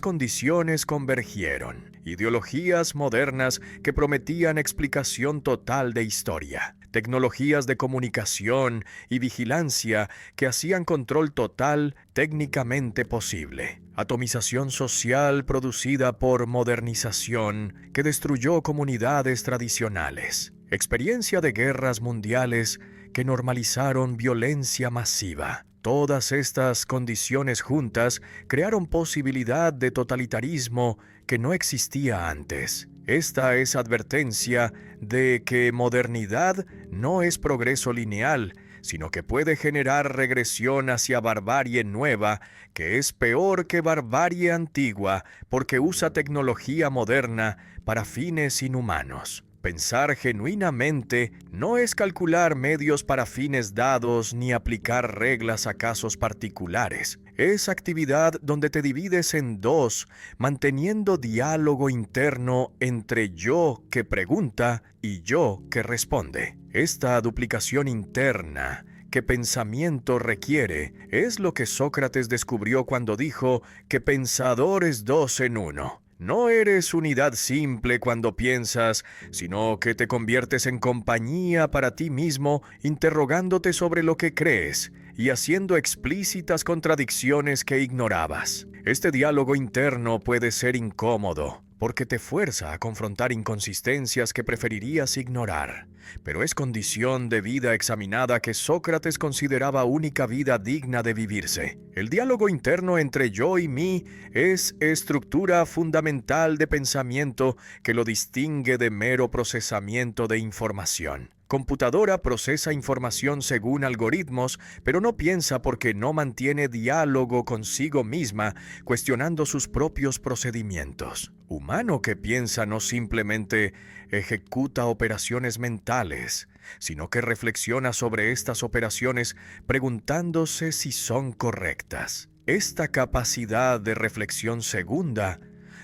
condiciones convergieron. Ideologías modernas que prometían explicación total de historia. Tecnologías de comunicación y vigilancia que hacían control total técnicamente posible. Atomización social producida por modernización que destruyó comunidades tradicionales. Experiencia de guerras mundiales que normalizaron violencia masiva. Todas estas condiciones juntas crearon posibilidad de totalitarismo que no existía antes. Esta es advertencia de que modernidad no es progreso lineal, sino que puede generar regresión hacia barbarie nueva, que es peor que barbarie antigua, porque usa tecnología moderna para fines inhumanos. Pensar genuinamente no es calcular medios para fines dados ni aplicar reglas a casos particulares. Es actividad donde te divides en dos, manteniendo diálogo interno entre yo que pregunta y yo que responde. Esta duplicación interna que pensamiento requiere es lo que Sócrates descubrió cuando dijo que pensador es dos en uno. No eres unidad simple cuando piensas, sino que te conviertes en compañía para ti mismo, interrogándote sobre lo que crees y haciendo explícitas contradicciones que ignorabas. Este diálogo interno puede ser incómodo, porque te fuerza a confrontar inconsistencias que preferirías ignorar. Pero es condición de vida examinada que Sócrates consideraba única vida digna de vivirse. El diálogo interno entre yo y mí es estructura fundamental de pensamiento que lo distingue de mero procesamiento de información. Computadora procesa información según algoritmos, pero no piensa porque no mantiene diálogo consigo misma, cuestionando sus propios procedimientos. Humano que piensa no simplemente ejecuta operaciones mentales, sino que reflexiona sobre estas operaciones preguntándose si son correctas. Esta capacidad de reflexión segunda,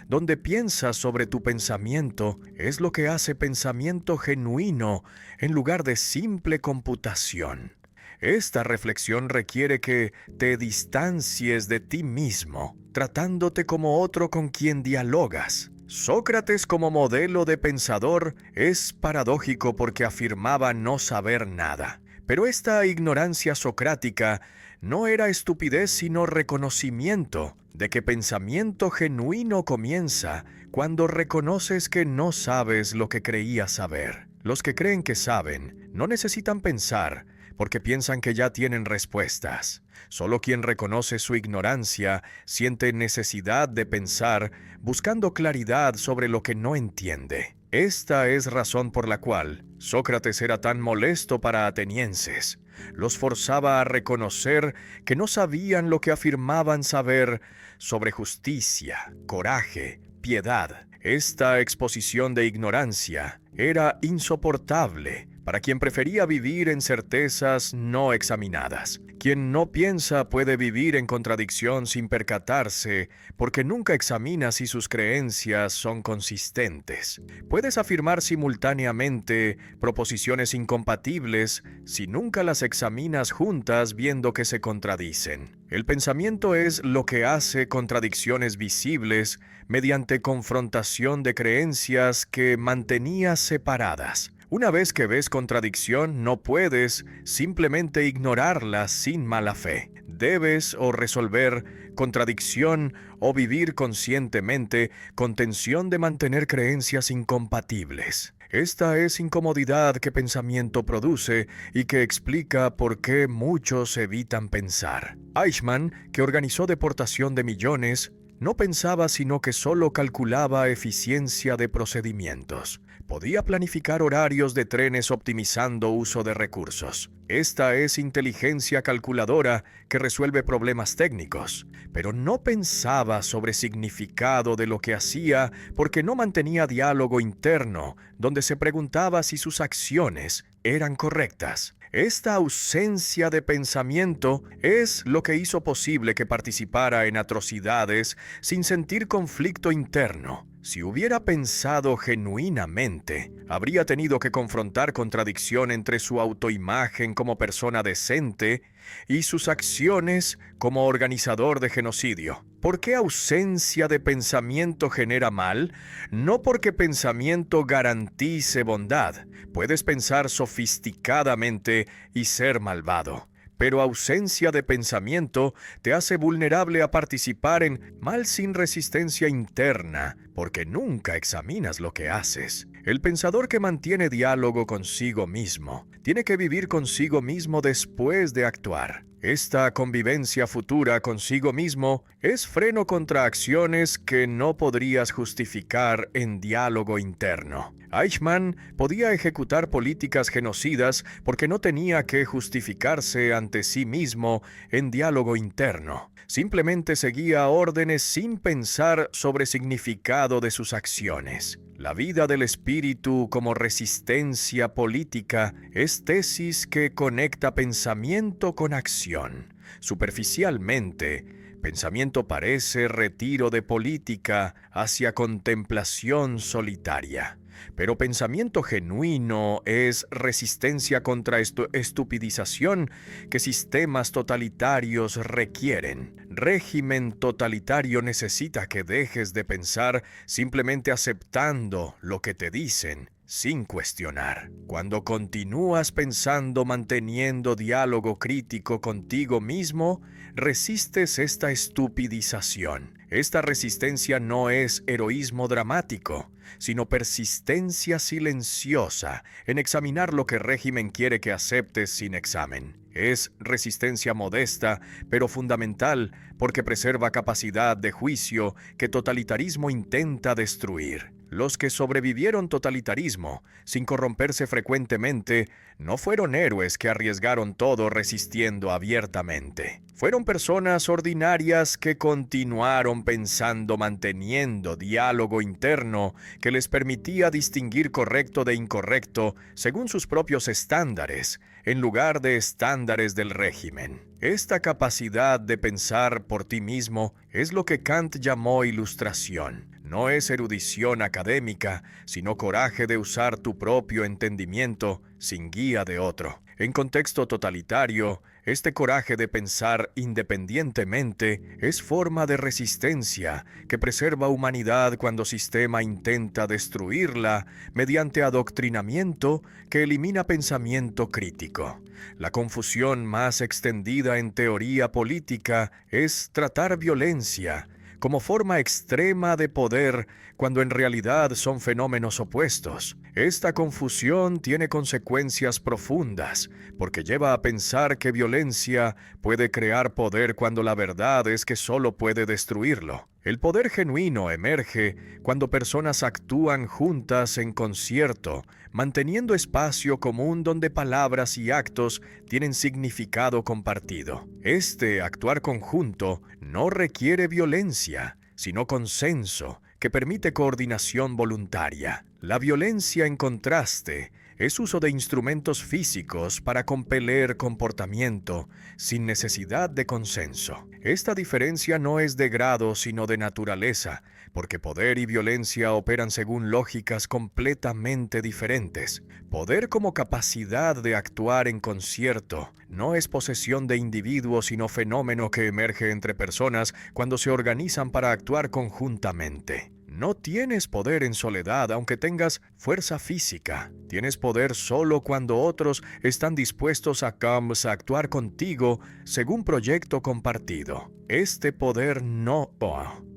donde piensas sobre tu pensamiento, es lo que hace pensamiento genuino en lugar de simple computación. Esta reflexión requiere que te distancies de ti mismo, tratándote como otro con quien dialogas. Sócrates como modelo de pensador es paradójico porque afirmaba no saber nada. Pero esta ignorancia socrática no era estupidez sino reconocimiento de que pensamiento genuino comienza cuando reconoces que no sabes lo que creías saber. Los que creen que saben no necesitan pensar porque piensan que ya tienen respuestas. Solo quien reconoce su ignorancia siente necesidad de pensar buscando claridad sobre lo que no entiende. Esta es razón por la cual Sócrates era tan molesto para atenienses. Los forzaba a reconocer que no sabían lo que afirmaban saber sobre justicia, coraje, piedad. Esta exposición de ignorancia era insoportable para quien prefería vivir en certezas no examinadas. Quien no piensa puede vivir en contradicción sin percatarse, porque nunca examina si sus creencias son consistentes. Puedes afirmar simultáneamente proposiciones incompatibles si nunca las examinas juntas viendo que se contradicen. El pensamiento es lo que hace contradicciones visibles mediante confrontación de creencias que mantenías separadas. Una vez que ves contradicción, no puedes simplemente ignorarla sin mala fe. Debes o resolver contradicción o vivir conscientemente con tensión de mantener creencias incompatibles. Esta es incomodidad que pensamiento produce y que explica por qué muchos evitan pensar. Eichmann, que organizó deportación de millones, No pensaba sino que solo calculaba eficiencia de procedimientos. Podía planificar horarios de trenes optimizando uso de recursos. Esta es inteligencia calculadora que resuelve problemas técnicos, pero no pensaba sobre significado de lo que hacía porque no mantenía diálogo interno donde se preguntaba si sus acciones eran correctas. Esta ausencia de pensamiento es lo que hizo posible que participara en atrocidades sin sentir conflicto interno. Si hubiera pensado genuinamente, habría tenido que confrontar contradicción entre su autoimagen como persona decente y sus acciones como organizador de genocidio. ¿Por qué ausencia de pensamiento genera mal? No porque pensamiento garantice bondad. Puedes pensar sofisticadamente y ser malvado. Pero ausencia de pensamiento te hace vulnerable a participar en mal sin resistencia interna, porque nunca examinas lo que haces. El pensador que mantiene diálogo consigo mismo tiene que vivir consigo mismo después de actuar. Esta convivencia futura consigo mismo es freno contra acciones que no podrías justificar en diálogo interno. Eichmann podía ejecutar políticas genocidas porque no tenía que justificarse ante sí mismo en diálogo interno. Simplemente seguía órdenes sin pensar sobre significado de sus acciones. La vida del espíritu como resistencia política es tesis que conecta pensamiento con acción. Superficialmente, pensamiento parece retiro de política hacia contemplación solitaria. Pero pensamiento genuino es resistencia contra estupidización que sistemas totalitarios requieren. Régimen totalitario necesita que dejes de pensar simplemente aceptando lo que te dicen, sin cuestionar. Cuando continúas pensando manteniendo diálogo crítico contigo mismo, resistes esta estupidización. Esta resistencia no es heroísmo dramático, sino persistencia silenciosa en examinar lo que el régimen quiere que aceptes sin examen. Es resistencia modesta, pero fundamental, porque preserva capacidad de juicio que totalitarismo intenta destruir. Los que sobrevivieron totalitarismo, sin corromperse frecuentemente, no fueron héroes que arriesgaron todo resistiendo abiertamente. Fueron personas ordinarias que continuaron pensando manteniendo diálogo interno que les permitía distinguir correcto de incorrecto según sus propios estándares, en lugar de estándares del régimen. Esta capacidad de pensar por ti mismo es lo que Kant llamó ilustración. No es erudición académica, sino coraje de usar tu propio entendimiento sin guía de otro. En contexto totalitario, este coraje de pensar independientemente es forma de resistencia que preserva humanidad cuando sistema intenta destruirla mediante adoctrinamiento que elimina pensamiento crítico. La confusión más extendida en teoría política es tratar violencia como forma extrema de poder cuando en realidad son fenómenos opuestos. Esta confusión tiene consecuencias profundas, porque lleva a pensar que violencia puede crear poder cuando la verdad es que solo puede destruirlo. El poder genuino emerge cuando personas actúan juntas en concierto, manteniendo espacio común donde palabras y actos tienen significado compartido. Este actuar conjunto no requiere violencia, sino consenso, que permite coordinación voluntaria. La violencia, en contraste, es uso de instrumentos físicos para compeler comportamiento sin necesidad de consenso. Esta diferencia no es de grado sino de naturaleza, porque poder y violencia operan según lógicas completamente diferentes. Poder como capacidad de actuar en concierto no es posesión de individuos sino fenómeno que emerge entre personas cuando se organizan para actuar conjuntamente. No tienes poder en soledad aunque tengas fuerza física. Tienes poder solo cuando otros están dispuestos a actuar contigo según proyecto compartido. Este poder no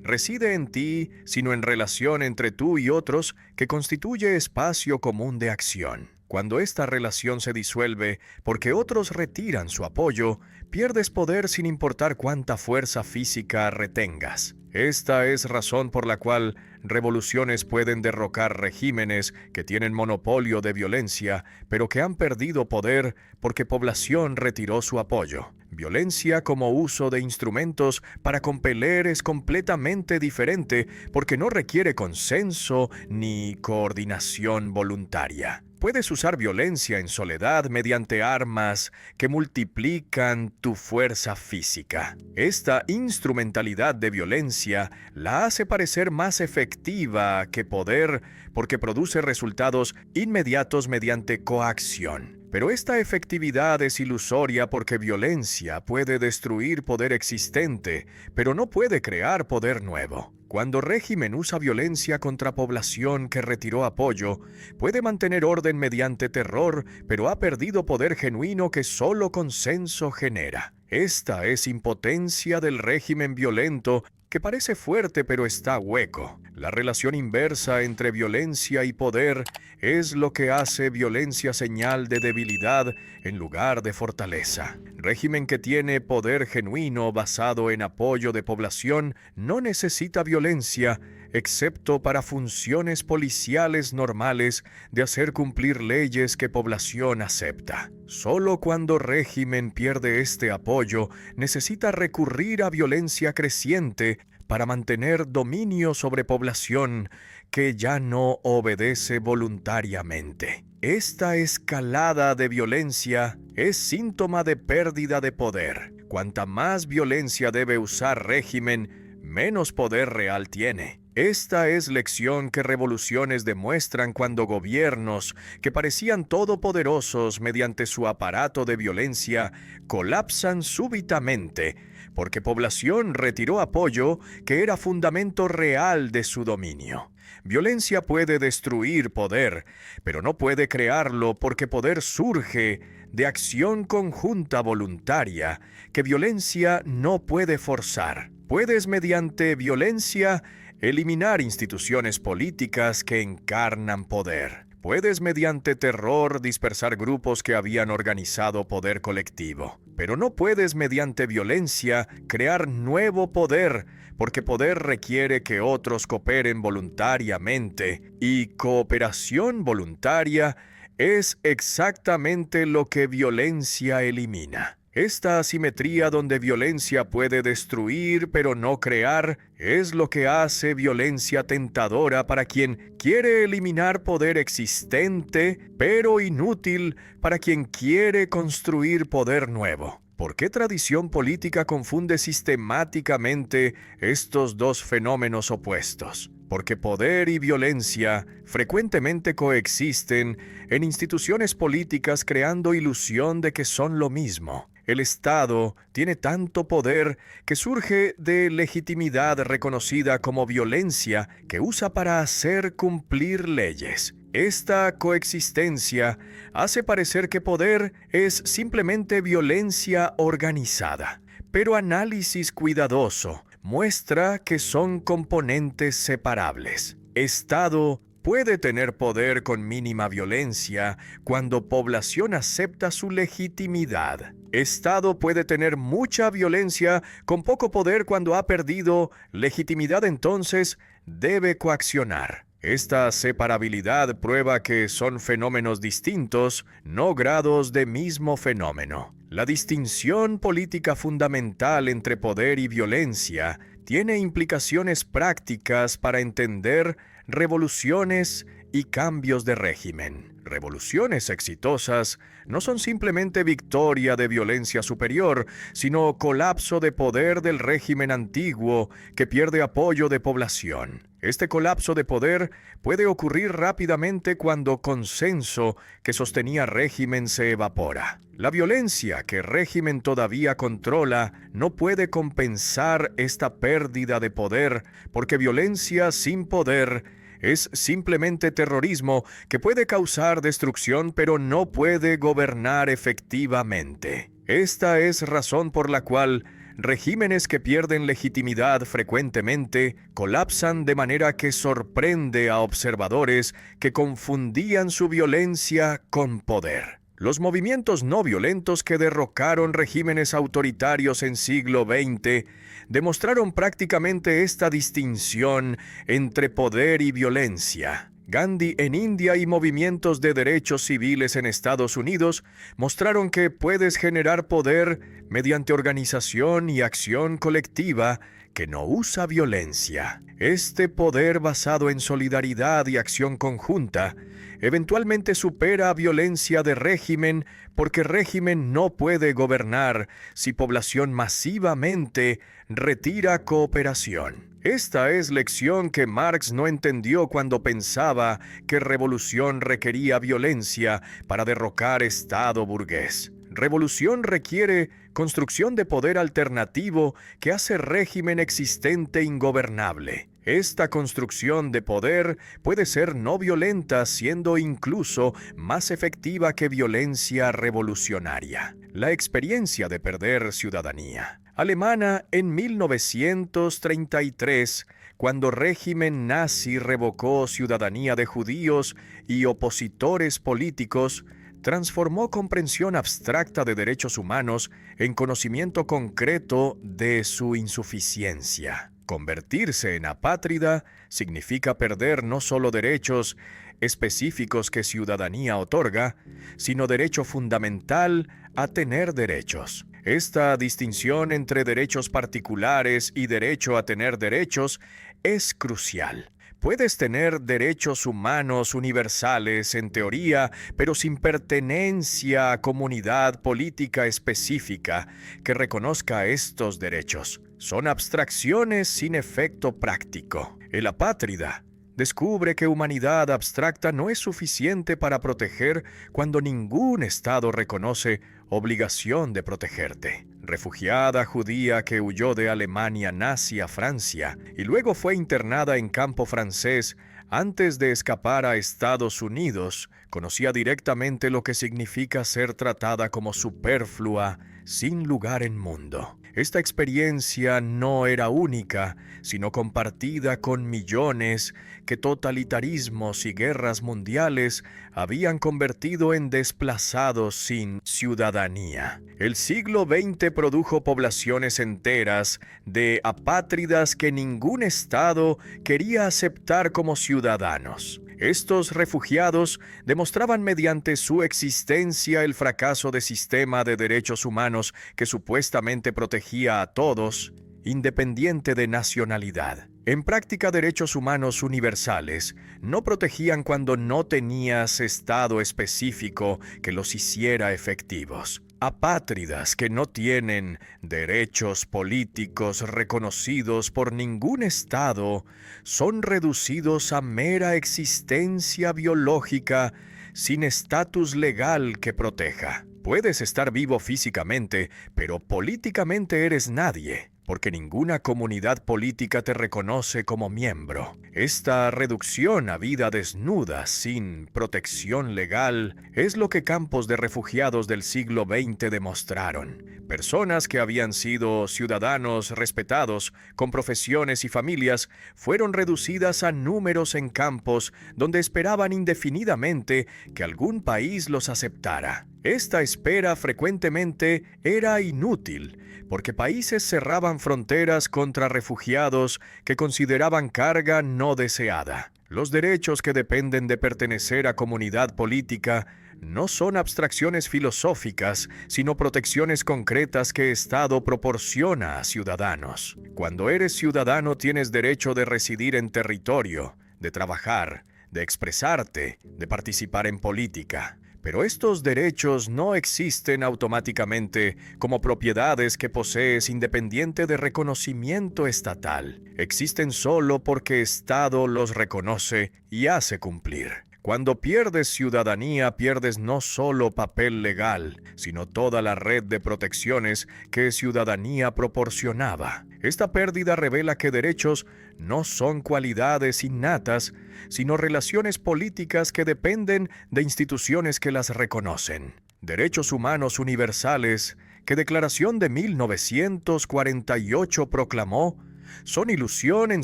reside en ti, sino en relación entre tú y otros que constituye espacio común de acción. Cuando esta relación se disuelve porque otros retiran su apoyo, pierdes poder sin importar cuánta fuerza física retengas. Esta es razón por la cual revoluciones pueden derrocar regímenes que tienen monopolio de violencia, pero que han perdido poder porque población retiró su apoyo. Violencia como uso de instrumentos para compeler es completamente diferente porque no requiere consenso ni coordinación voluntaria. Puedes usar violencia en soledad mediante armas que multiplican tu fuerza física. Esta instrumentalidad de violencia la hace parecer más efectiva que poder porque produce resultados inmediatos mediante coacción. Pero esta efectividad es ilusoria porque violencia puede destruir poder existente, pero no puede crear poder nuevo. Cuando régimen usa violencia contra población que retiró apoyo, puede mantener orden mediante terror, pero ha perdido poder genuino que solo consenso genera. Esta es impotencia del régimen violento que parece fuerte pero está hueco. La relación inversa entre violencia y poder es lo que hace violencia señal de debilidad en lugar de fortaleza. Régimen que tiene poder genuino basado en apoyo de población no necesita violencia, excepto para funciones policiales normales de hacer cumplir leyes que población acepta. Solo cuando régimen pierde este apoyo, necesita recurrir a violencia creciente para mantener dominio sobre población que ya no obedece voluntariamente. Esta escalada de violencia es síntoma de pérdida de poder. Cuanta más violencia debe usar régimen, menos poder real tiene. Esta es lección que revoluciones demuestran cuando gobiernos, que parecían todopoderosos mediante su aparato de violencia, colapsan súbitamente, porque población retiró apoyo que era fundamento real de su dominio. Violencia puede destruir poder, pero no puede crearlo porque poder surge de acción conjunta voluntaria que violencia no puede forzar. Puedes mediante violencia eliminar instituciones políticas que encarnan poder. Puedes mediante terror dispersar grupos que habían organizado poder colectivo. Pero no puedes mediante violencia crear nuevo poder, porque poder requiere que otros cooperen voluntariamente, y cooperación voluntaria es exactamente lo que violencia elimina. Esta asimetría donde violencia puede destruir pero no crear es lo que hace violencia tentadora para quien quiere eliminar poder existente, pero inútil para quien quiere construir poder nuevo. ¿Por qué tradición política confunde sistemáticamente estos dos fenómenos opuestos? Porque poder y violencia frecuentemente coexisten en instituciones políticas creando ilusión de que son lo mismo. El Estado tiene tanto poder que surge de legitimidad reconocida como violencia que usa para hacer cumplir leyes. Esta coexistencia hace parecer que poder es simplemente violencia organizada, pero análisis cuidadoso muestra que son componentes separables. Estado puede tener poder con mínima violencia cuando población acepta su legitimidad. Estado puede tener mucha violencia con poco poder cuando ha perdido legitimidad, entonces debe coaccionar. Esta separabilidad prueba que son fenómenos distintos, no grados de mismo fenómeno. La distinción política fundamental entre poder y violencia tiene implicaciones prácticas para entender revoluciones y cambios de régimen. Revoluciones exitosas no son simplemente victoria de violencia superior, sino colapso de poder del régimen antiguo que pierde apoyo de población. Este colapso de poder puede ocurrir rápidamente cuando consenso que sostenía régimen se evapora. La violencia que régimen todavía controla no puede compensar esta pérdida de poder, porque violencia sin poder es simplemente terrorismo que puede causar destrucción pero no puede gobernar efectivamente. Esta es razón por la cual regímenes que pierden legitimidad frecuentemente colapsan de manera que sorprende a observadores que confundían su violencia con poder. Los movimientos no violentos que derrocaron regímenes autoritarios en siglo XX demostraron prácticamente esta distinción entre poder y violencia. Gandhi en India y movimientos de derechos civiles en Estados Unidos mostraron que puedes generar poder mediante organización y acción colectiva que no usa violencia. Este poder basado en solidaridad y acción conjunta eventualmente supera a violencia de régimen, porque régimen no puede gobernar si población masivamente retira cooperación. Esta es lección que Marx no entendió cuando pensaba que revolución requería violencia para derrocar Estado burgués. Revolución requiere construcción de poder alternativo que hace régimen existente ingobernable. Esta construcción de poder puede ser no violenta, siendo incluso más efectiva que violencia revolucionaria. La experiencia de perder ciudadanía alemana en 1933, cuando régimen nazi revocó ciudadanía de judíos y opositores políticos, transformó comprensión abstracta de derechos humanos en conocimiento concreto de su insuficiencia. Convertirse en apátrida significa perder no solo derechos específicos que ciudadanía otorga, sino derecho fundamental a tener derechos. Esta distinción entre derechos particulares y derecho a tener derechos es crucial. Puedes tener derechos humanos universales en teoría, pero sin pertenencia a comunidad política específica que reconozca estos derechos. Son abstracciones sin efecto práctico. El apátrida descubre que humanidad abstracta no es suficiente para proteger cuando ningún Estado reconoce obligación de protegerte. Refugiada judía que huyó de Alemania nazi a Francia y luego fue internada en campo francés antes de escapar a Estados Unidos, conocía directamente lo que significa ser tratada como superflua, sin lugar en mundo. Esta experiencia no era única, sino compartida con millones que totalitarismos y guerras mundiales habían convertido en desplazados sin ciudadanía. El siglo XX produjo poblaciones enteras de apátridas que ningún Estado quería aceptar como ciudadanos. Estos refugiados demostraban mediante su existencia el fracaso del sistema de derechos humanos que supuestamente protegía a todos, independiente de nacionalidad. En práctica, derechos humanos universales no protegían cuando no tenías Estado específico que los hiciera efectivos. Apátridas que no tienen derechos políticos reconocidos por ningún Estado son reducidos a mera existencia biológica sin estatus legal que proteja. Puedes estar vivo físicamente, pero políticamente eres nadie, porque ninguna comunidad política te reconoce como miembro. Esta reducción a vida desnuda, sin protección legal, es lo que campos de refugiados del siglo XX demostraron. Personas que habían sido ciudadanos respetados, con profesiones y familias, fueron reducidas a números en campos donde esperaban indefinidamente que algún país los aceptara. Esta espera frecuentemente era inútil, porque países cerraban fronteras contra refugiados que consideraban carga no deseada. Los derechos que dependen de pertenecer a comunidad política no son abstracciones filosóficas, sino protecciones concretas que Estado proporciona a ciudadanos. Cuando eres ciudadano tienes derecho de residir en territorio, de trabajar, de expresarte, de participar en política. Pero estos derechos no existen automáticamente como propiedades que posees independiente de reconocimiento estatal. Existen solo porque Estado los reconoce y hace cumplir. Cuando pierdes ciudadanía, pierdes no solo papel legal, sino toda la red de protecciones que ciudadanía proporcionaba. Esta pérdida revela que derechos no son cualidades innatas, sino relaciones políticas que dependen de instituciones que las reconocen. Derechos humanos universales, que Declaración de 1948 proclamó, Son ilusión en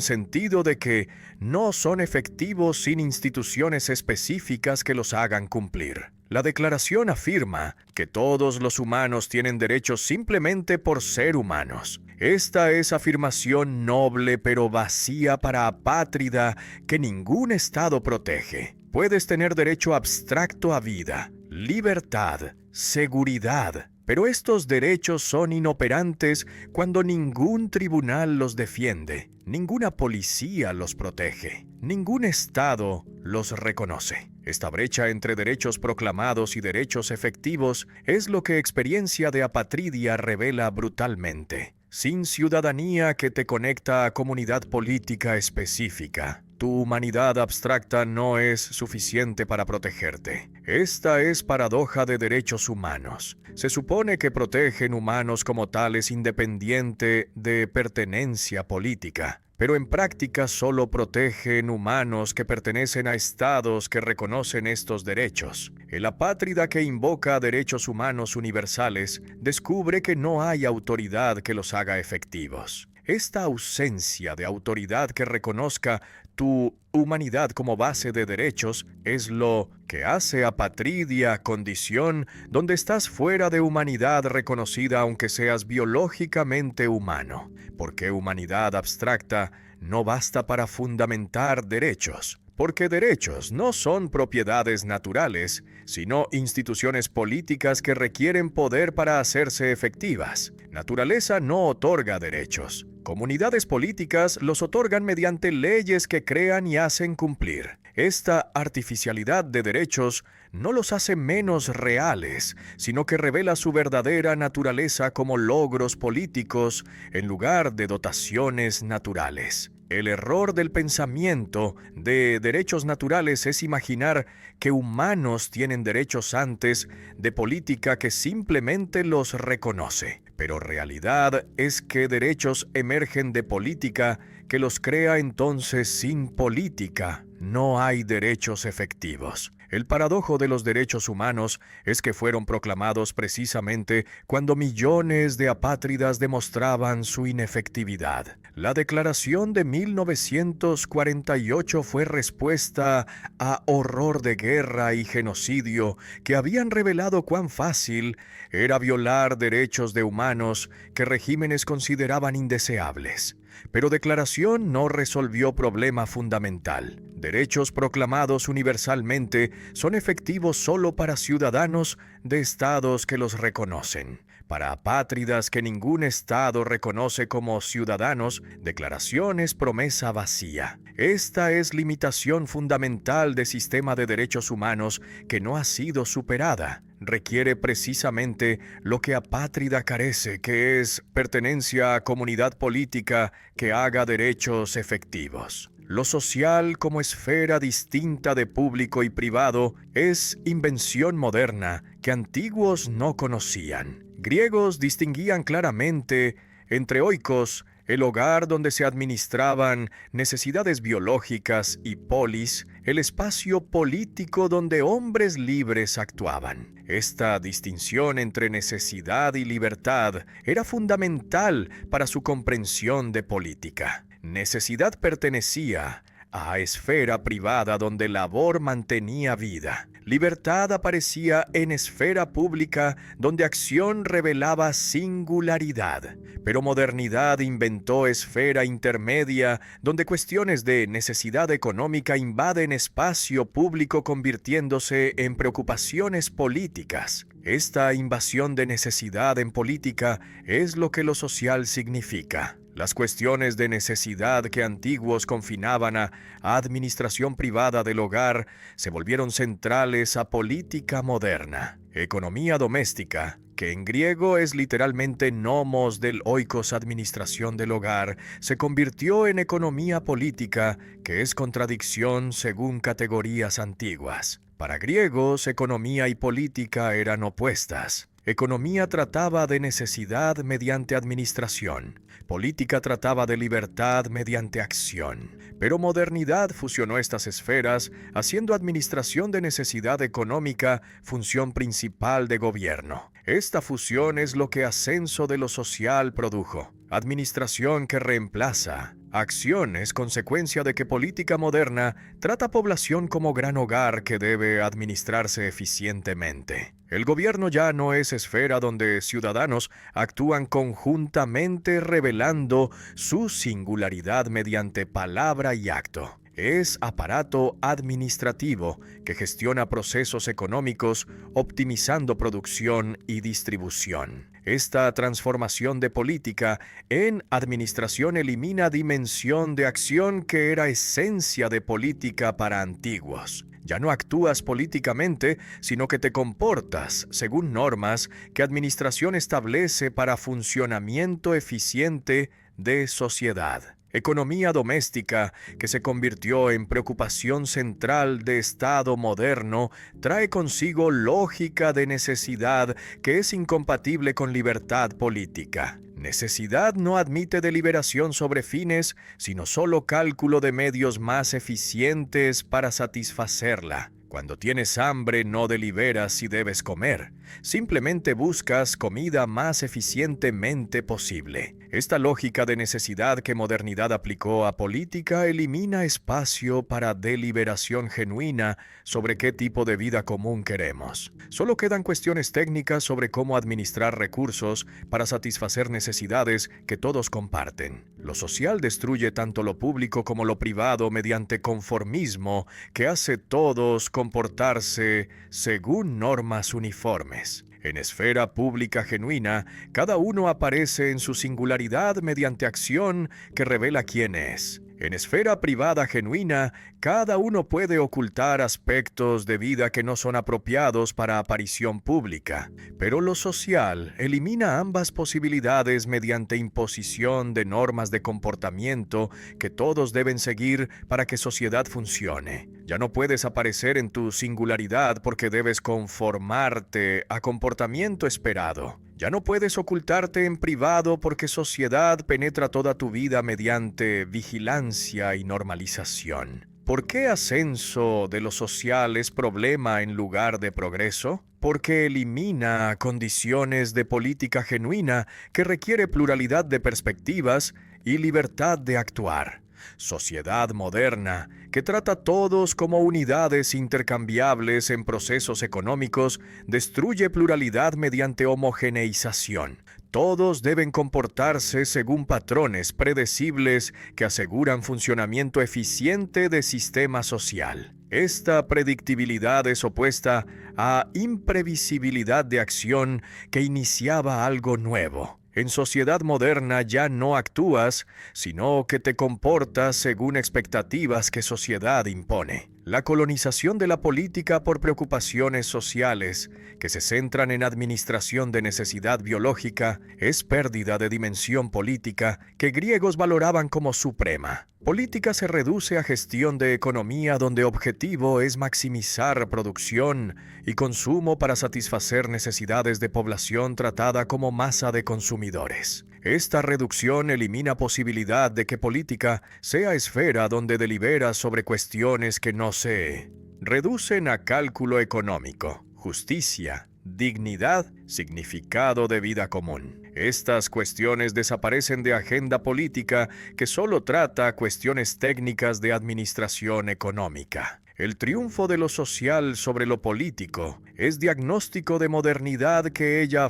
sentido de que no son efectivos sin instituciones específicas que los hagan cumplir. La Declaración afirma que todos los humanos tienen derechos simplemente por ser humanos. Esta es afirmación noble pero vacía para apátrida que ningún Estado protege. Puedes tener derecho abstracto a vida, libertad, seguridad, pero estos derechos son inoperantes cuando ningún tribunal los defiende, ninguna policía los protege, ningún Estado los reconoce. Esta brecha entre derechos proclamados y derechos efectivos es lo que experiencia de apatridia revela brutalmente. Sin ciudadanía que te conecta a comunidad política específica, tu humanidad abstracta no es suficiente para protegerte. Esta es paradoja de derechos humanos. Se supone que protegen humanos como tales independiente de pertenencia política, pero en práctica solo protegen humanos que pertenecen a estados que reconocen estos derechos. El apátrida que invoca derechos humanos universales descubre que no hay autoridad que los haga efectivos. Esta ausencia de autoridad que reconozca tu humanidad como base de derechos es lo que hace apatridia condición donde estás fuera de humanidad reconocida aunque seas biológicamente humano, porque humanidad abstracta no basta para fundamentar derechos. Porque derechos no son propiedades naturales, sino instituciones políticas que requieren poder para hacerse efectivas. Naturaleza no otorga derechos. Comunidades políticas los otorgan mediante leyes que crean y hacen cumplir. Esta artificialidad de derechos no los hace menos reales, sino que revela su verdadera naturaleza como logros políticos en lugar de dotaciones naturales. El error del pensamiento de derechos naturales es imaginar que humanos tienen derechos antes de política que simplemente los reconoce. Pero realidad es que derechos emergen de política que los crea, entonces sin política no hay derechos efectivos. El paradojo de los derechos humanos es que fueron proclamados precisamente cuando millones de apátridas demostraban su inefectividad. La Declaración de 1948 fue respuesta a horror de guerra y genocidio que habían revelado cuán fácil era violar derechos de humanos que regímenes consideraban indeseables. Pero Declaración no resolvió problema fundamental. Derechos proclamados universalmente son efectivos solo para ciudadanos de estados que los reconocen. Para apátridas que ningún estado reconoce como ciudadanos, Declaración es promesa vacía. Esta es limitación fundamental del sistema de derechos humanos que no ha sido superada. Requiere precisamente lo que apátrida carece, que es pertenencia a comunidad política que haga derechos efectivos. Lo social como esfera distinta de público y privado es invención moderna que antiguos no conocían. Griegos distinguían claramente entre oikos, el hogar donde se administraban necesidades biológicas, y polis, el espacio político donde hombres libres actuaban. Esta distinción entre necesidad y libertad era fundamental para su comprensión de política. Necesidad pertenecía a esfera privada donde labor mantenía vida. Libertad aparecía en esfera pública donde acción revelaba singularidad. Pero modernidad inventó esfera intermedia donde cuestiones de necesidad económica invaden espacio público convirtiéndose en preocupaciones políticas. Esta invasión de necesidad en política es lo que lo social significa. Las cuestiones de necesidad que antiguos confinaban a administración privada del hogar se volvieron centrales a política moderna. Economía doméstica, que en griego es literalmente nomos del oikos, administración del hogar, se convirtió en economía política, que es contradicción según categorías antiguas. Para griegos, economía y política eran opuestas. Economía trataba de necesidad mediante administración. Política trataba de libertad mediante acción. Pero modernidad fusionó estas esferas, haciendo administración de necesidad económica función principal de gobierno. Esta fusión es lo que ascenso de lo social produjo. Administración que reemplaza. Acción es consecuencia de que política moderna trata población como gran hogar que debe administrarse eficientemente. El gobierno ya no es esfera donde ciudadanos actúan conjuntamente revelando su singularidad mediante palabra y acto. Es aparato administrativo que gestiona procesos económicos, optimizando producción y distribución. Esta transformación de política en administración elimina dimensión de acción que era esencia de política para antiguos. Ya no actúas políticamente, sino que te comportas según normas que administración establece para funcionamiento eficiente de sociedad. Economía doméstica, que se convirtió en preocupación central de Estado moderno, trae consigo lógica de necesidad que es incompatible con libertad política. Necesidad no admite deliberación sobre fines, sino solo cálculo de medios más eficientes para satisfacerla. Cuando tienes hambre no deliberas si debes comer, simplemente buscas comida más eficientemente posible. Esta lógica de necesidad que modernidad aplicó a política elimina espacio para deliberación genuina sobre qué tipo de vida común queremos. Solo quedan cuestiones técnicas sobre cómo administrar recursos para satisfacer necesidades que todos comparten. Lo social destruye tanto lo público como lo privado mediante conformismo que hace todos comportarse según normas uniformes. En esfera pública genuina, cada uno aparece en su singularidad mediante acción que revela quién es. En esfera privada genuina, cada uno puede ocultar aspectos de vida que no son apropiados para aparición pública, pero lo social elimina ambas posibilidades mediante imposición de normas de comportamiento que todos deben seguir para que sociedad funcione. Ya no puedes aparecer en tu singularidad porque debes conformarte a comportamiento esperado. Ya no puedes ocultarte en privado porque sociedad penetra toda tu vida mediante vigilancia y normalización. ¿Por qué ascenso de lo social es problema en lugar de progreso? Porque elimina condiciones de política genuina que requiere pluralidad de perspectivas y libertad de actuar. Sociedad moderna, que trata a todos como unidades intercambiables en procesos económicos, destruye pluralidad mediante homogeneización. Todos deben comportarse según patrones predecibles que aseguran funcionamiento eficiente de sistema social. Esta predictibilidad es opuesta a imprevisibilidad de acción que iniciaba algo nuevo. En sociedad moderna ya no actúas, sino que te comportas según expectativas que sociedad impone. La colonización de la política por preocupaciones sociales, que se centran en administración de necesidad biológica, es pérdida de dimensión política que griegos valoraban como suprema. Política se reduce a gestión de economía donde objetivo es maximizar producción y consumo para satisfacer necesidades de población tratada como masa de consumidores. Esta reducción elimina posibilidad de que política sea esfera donde delibera sobre cuestiones que no se reducen a cálculo económico, justicia, dignidad, significado de vida común. Estas cuestiones desaparecen de agenda política que solo trata cuestiones técnicas de administración económica. El triunfo de lo social sobre lo político es diagnóstico de modernidad que ella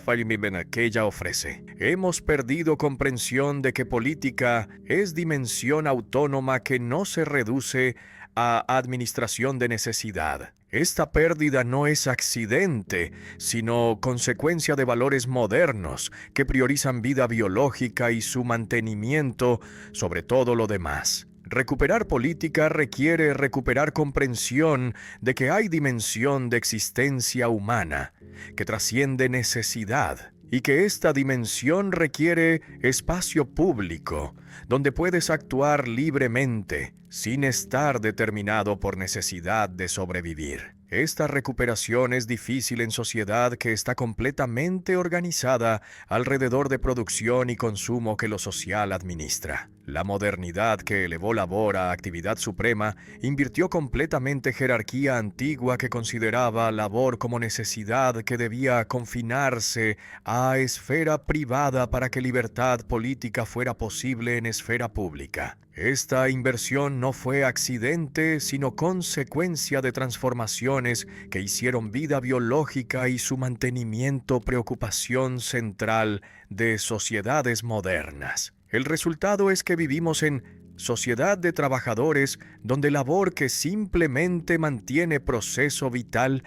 ofrece. Hemos perdido comprensión de que política es dimensión autónoma que no se reduce a administración de necesidad. Esta pérdida no es accidente, sino consecuencia de valores modernos que priorizan vida biológica y su mantenimiento sobre todo lo demás. Recuperar política requiere recuperar comprensión de que hay dimensión de existencia humana que trasciende necesidad y que esta dimensión requiere espacio público donde puedes actuar libremente sin estar determinado por necesidad de sobrevivir. Esta recuperación es difícil en sociedad que está completamente organizada alrededor de producción y consumo que lo social administra. La modernidad que elevó labor a actividad suprema invirtió completamente jerarquía antigua que consideraba labor como necesidad que debía confinarse a esfera privada para que libertad política fuera posible en esfera pública. Esta inversión no fue accidente, sino consecuencia de transformaciones que hicieron vida biológica y su mantenimiento preocupación central de sociedades modernas. El resultado es que vivimos en sociedad de trabajadores donde labor que simplemente mantiene proceso vital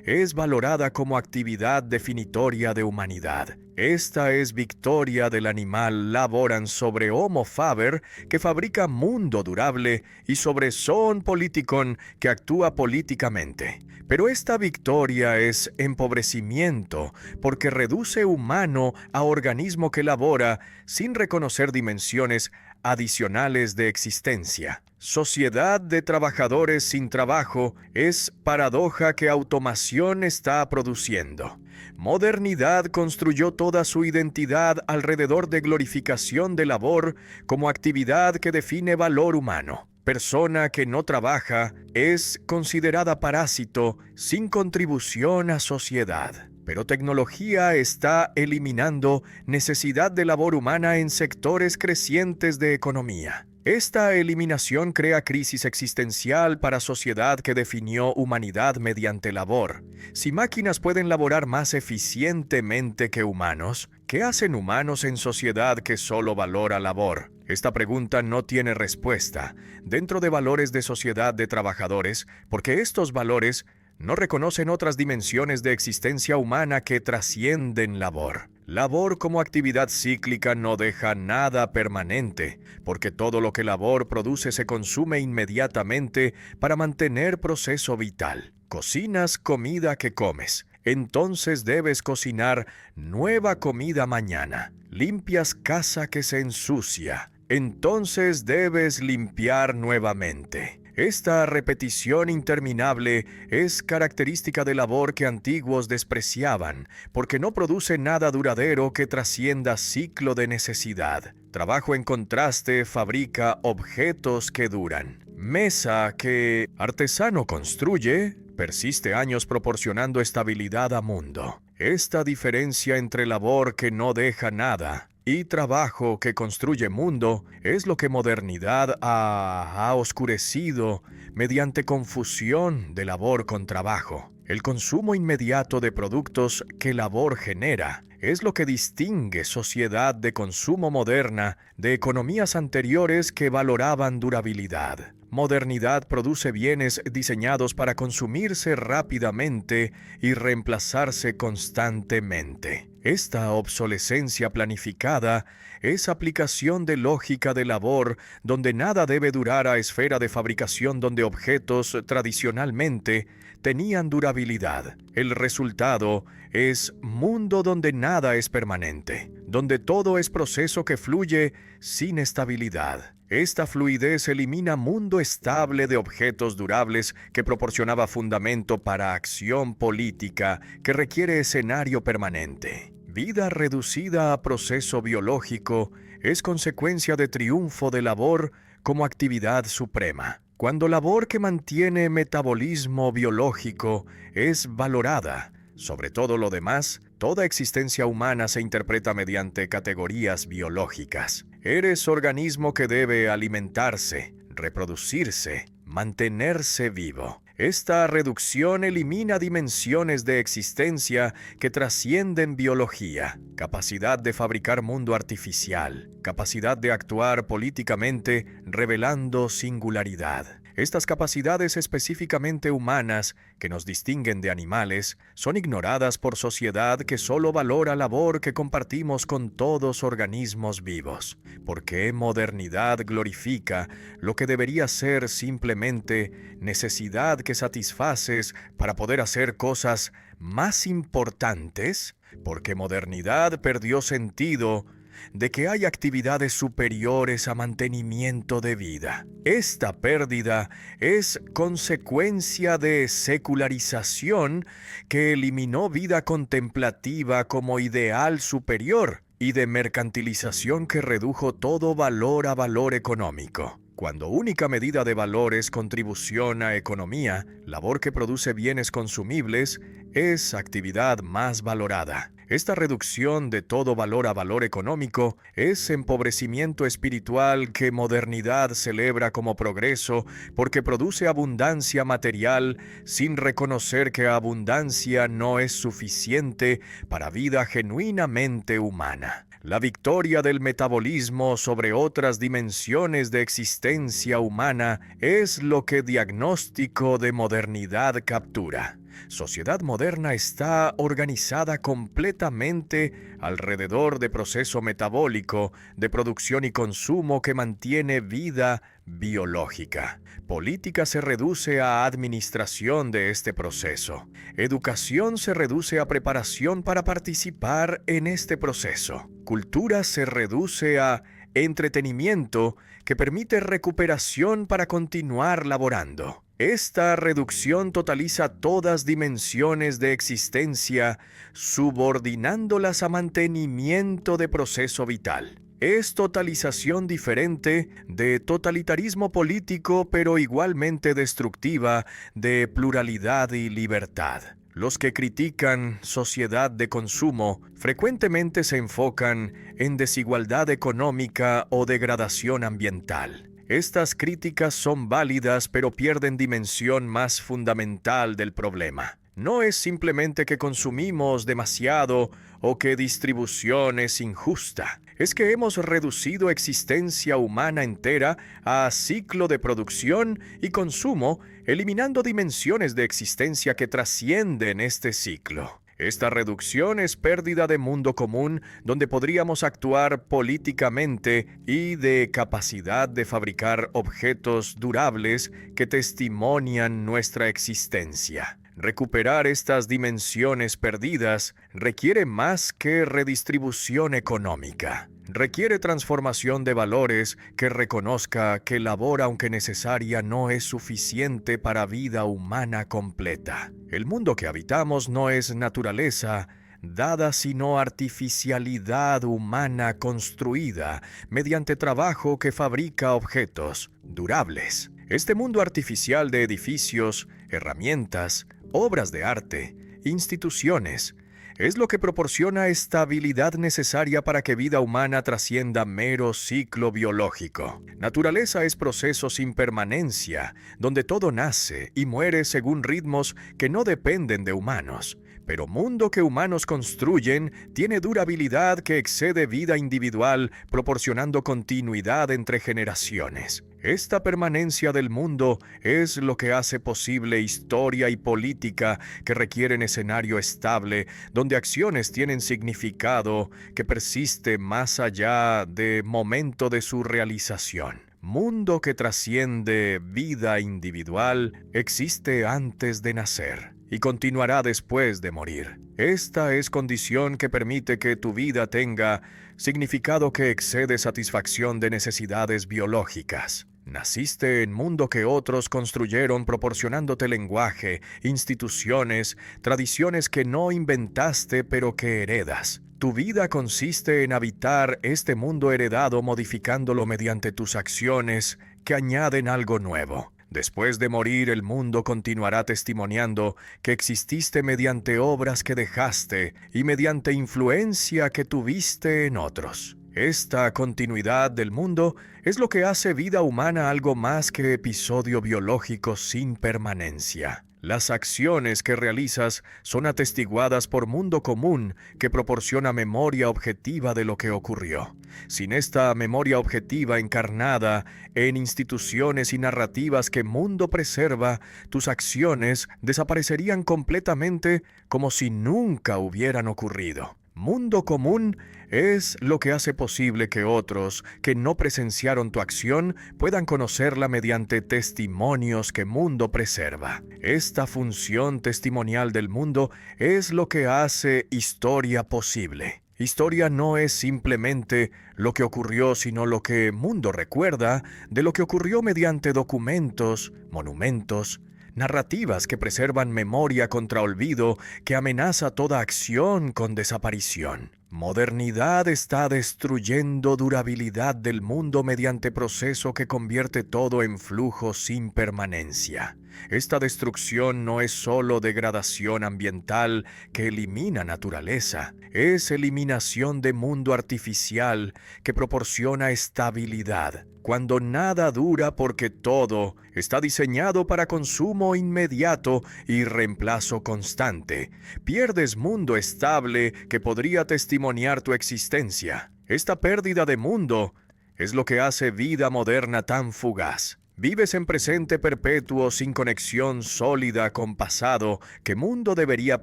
es valorada como actividad definitoria de humanidad. Esta es victoria del animal laboran sobre Homo faber, que fabrica mundo durable, y sobre Zoon politikon, que actúa políticamente. Pero esta victoria es empobrecimiento, porque reduce humano a organismo que labora sin reconocer dimensiones adicionales de existencia. Sociedad de trabajadores sin trabajo es paradoja que automación está produciendo. Modernidad construyó toda su identidad alrededor de glorificación de labor como actividad que define valor humano. Persona que no trabaja es considerada parásito sin contribución a sociedad. Pero tecnología está eliminando necesidad de labor humana en sectores crecientes de economía. Esta eliminación crea crisis existencial para sociedad que definió humanidad mediante labor. Si máquinas pueden laborar más eficientemente que humanos, ¿qué hacen humanos en sociedad que solo valora labor? Esta pregunta no tiene respuesta dentro de valores de sociedad de trabajadores, porque estos valores no reconocen otras dimensiones de existencia humana que trascienden labor. Labor como actividad cíclica no deja nada permanente, porque todo lo que labor produce se consume inmediatamente para mantener proceso vital. Cocinas comida que comes, entonces debes cocinar nueva comida mañana. Limpias casa que se ensucia, entonces debes limpiar nuevamente. Esta repetición interminable es característica de labor que antiguos despreciaban, porque no produce nada duradero que trascienda ciclo de necesidad. Trabajo en contraste fabrica objetos que duran. Mesa que artesano construye, persiste años proporcionando estabilidad a mundo. Esta diferencia entre labor que no deja nada y trabajo que construye mundo es lo que modernidad ha oscurecido mediante confusión de labor con trabajo. El consumo inmediato de productos que labor genera es lo que distingue sociedad de consumo moderna de economías anteriores que valoraban durabilidad. Modernidad produce bienes diseñados para consumirse rápidamente y reemplazarse constantemente. Esta obsolescencia planificada es aplicación de lógica de labor donde nada debe durar a esfera de fabricación donde objetos tradicionalmente tenían durabilidad. El resultado es mundo donde nada es permanente, donde todo es proceso que fluye sin estabilidad. Esta fluidez elimina mundo estable de objetos durables que proporcionaba fundamento para acción política que requiere escenario permanente. Vida reducida a proceso biológico es consecuencia de triunfo de labor como actividad suprema. Cuando labor que mantiene metabolismo biológico es valorada, sobre todo lo demás, toda existencia humana se interpreta mediante categorías biológicas. Eres organismo que debe alimentarse, reproducirse, mantenerse vivo. Esta reducción elimina dimensiones de existencia que trascienden biología, capacidad de fabricar mundo artificial, capacidad de actuar políticamente revelando singularidad. Estas capacidades específicamente humanas que nos distinguen de animales son ignoradas por sociedad que solo valora labor que compartimos con todos organismos vivos. ¿Por qué modernidad glorifica lo que debería ser simplemente necesidad que satisfaces para poder hacer cosas más importantes? Porque modernidad perdió sentido de que hay actividades superiores a mantenimiento de vida. Esta pérdida es consecuencia de secularización que eliminó vida contemplativa como ideal superior y de mercantilización que redujo todo valor a valor económico. Cuando única medida de valor es contribución a economía, labor que produce bienes consumibles, es actividad más valorada. Esta reducción de todo valor a valor económico es empobrecimiento espiritual que modernidad celebra como progreso porque produce abundancia material sin reconocer que abundancia no es suficiente para vida genuinamente humana. La victoria del metabolismo sobre otras dimensiones de existencia humana es lo que diagnóstico de modernidad captura. Sociedad moderna está organizada completamente alrededor de proceso metabólico, de producción y consumo que mantiene vida biológica. Política se reduce a administración de este proceso. Educación se reduce a preparación para participar en este proceso. Cultura se reduce a entretenimiento que permite recuperación para continuar laborando. Esta reducción totaliza todas dimensiones de existencia, subordinándolas a mantenimiento de proceso vital. Es totalización diferente de totalitarismo político, pero igualmente destructiva de pluralidad y libertad. Los que critican sociedad de consumo frecuentemente se enfocan en desigualdad económica o degradación ambiental. Estas críticas son válidas, pero pierden dimensión más fundamental del problema. No es simplemente que consumimos demasiado o que distribución es injusta. Es que hemos reducido existencia humana entera a ciclo de producción y consumo, eliminando dimensiones de existencia que trascienden este ciclo. Esta reducción es pérdida de mundo común donde podríamos actuar políticamente y de capacidad de fabricar objetos durables que testimonian nuestra existencia. Recuperar estas dimensiones perdidas requiere más que redistribución económica. Requiere transformación de valores que reconozca que labor, aunque necesaria, no es suficiente para vida humana completa. El mundo que habitamos no es naturaleza dada, sino artificialidad humana construida mediante trabajo que fabrica objetos durables. Este mundo artificial de edificios, herramientas, obras de arte, instituciones, es lo que proporciona estabilidad necesaria para que vida humana trascienda mero ciclo biológico. Naturaleza es proceso sin permanencia, donde todo nace y muere según ritmos que no dependen de humanos. Pero mundo que humanos construyen tiene durabilidad que excede vida individual, proporcionando continuidad entre generaciones. Esta permanencia del mundo es lo que hace posible historia y política que requieren escenario estable, donde acciones tienen significado que persiste más allá de momento de su realización. Mundo que trasciende vida individual existe antes de nacer y continuará después de morir. Esta es condición que permite que tu vida tenga significado que excede satisfacción de necesidades biológicas. Naciste en mundo que otros construyeron proporcionándote lenguaje, instituciones, tradiciones que no inventaste pero que heredas. Tu vida consiste en habitar este mundo heredado modificándolo mediante tus acciones que añaden algo nuevo. Después de morir, el mundo continuará testimoniando que exististe mediante obras que dejaste y mediante influencia que tuviste en otros. Esta continuidad del mundo es lo que hace vida humana algo más que episodio biológico sin permanencia. Las acciones que realizas son atestiguadas por mundo común que proporciona memoria objetiva de lo que ocurrió. Sin esta memoria objetiva encarnada en instituciones y narrativas que mundo preserva, tus acciones desaparecerían completamente como si nunca hubieran ocurrido. Mundo común es lo que hace posible que otros que no presenciaron tu acción puedan conocerla mediante testimonios que mundo preserva. Esta función testimonial del mundo es lo que hace historia posible. Historia no es simplemente lo que ocurrió, sino lo que mundo recuerda de lo que ocurrió mediante documentos, monumentos, narrativas que preservan memoria contra olvido, que amenaza toda acción con desaparición. Modernidad está destruyendo durabilidad del mundo mediante proceso que convierte todo en flujo sin permanencia. Esta destrucción no es solo degradación ambiental que elimina naturaleza, es eliminación de mundo artificial que proporciona estabilidad, cuando nada dura porque todo está diseñado para consumo inmediato y reemplazo constante. Pierdes mundo estable que podría testimoniar tu existencia. Esta pérdida de mundo es lo que hace vida moderna tan fugaz. Vives en presente perpetuo sin conexión sólida con pasado que mundo debería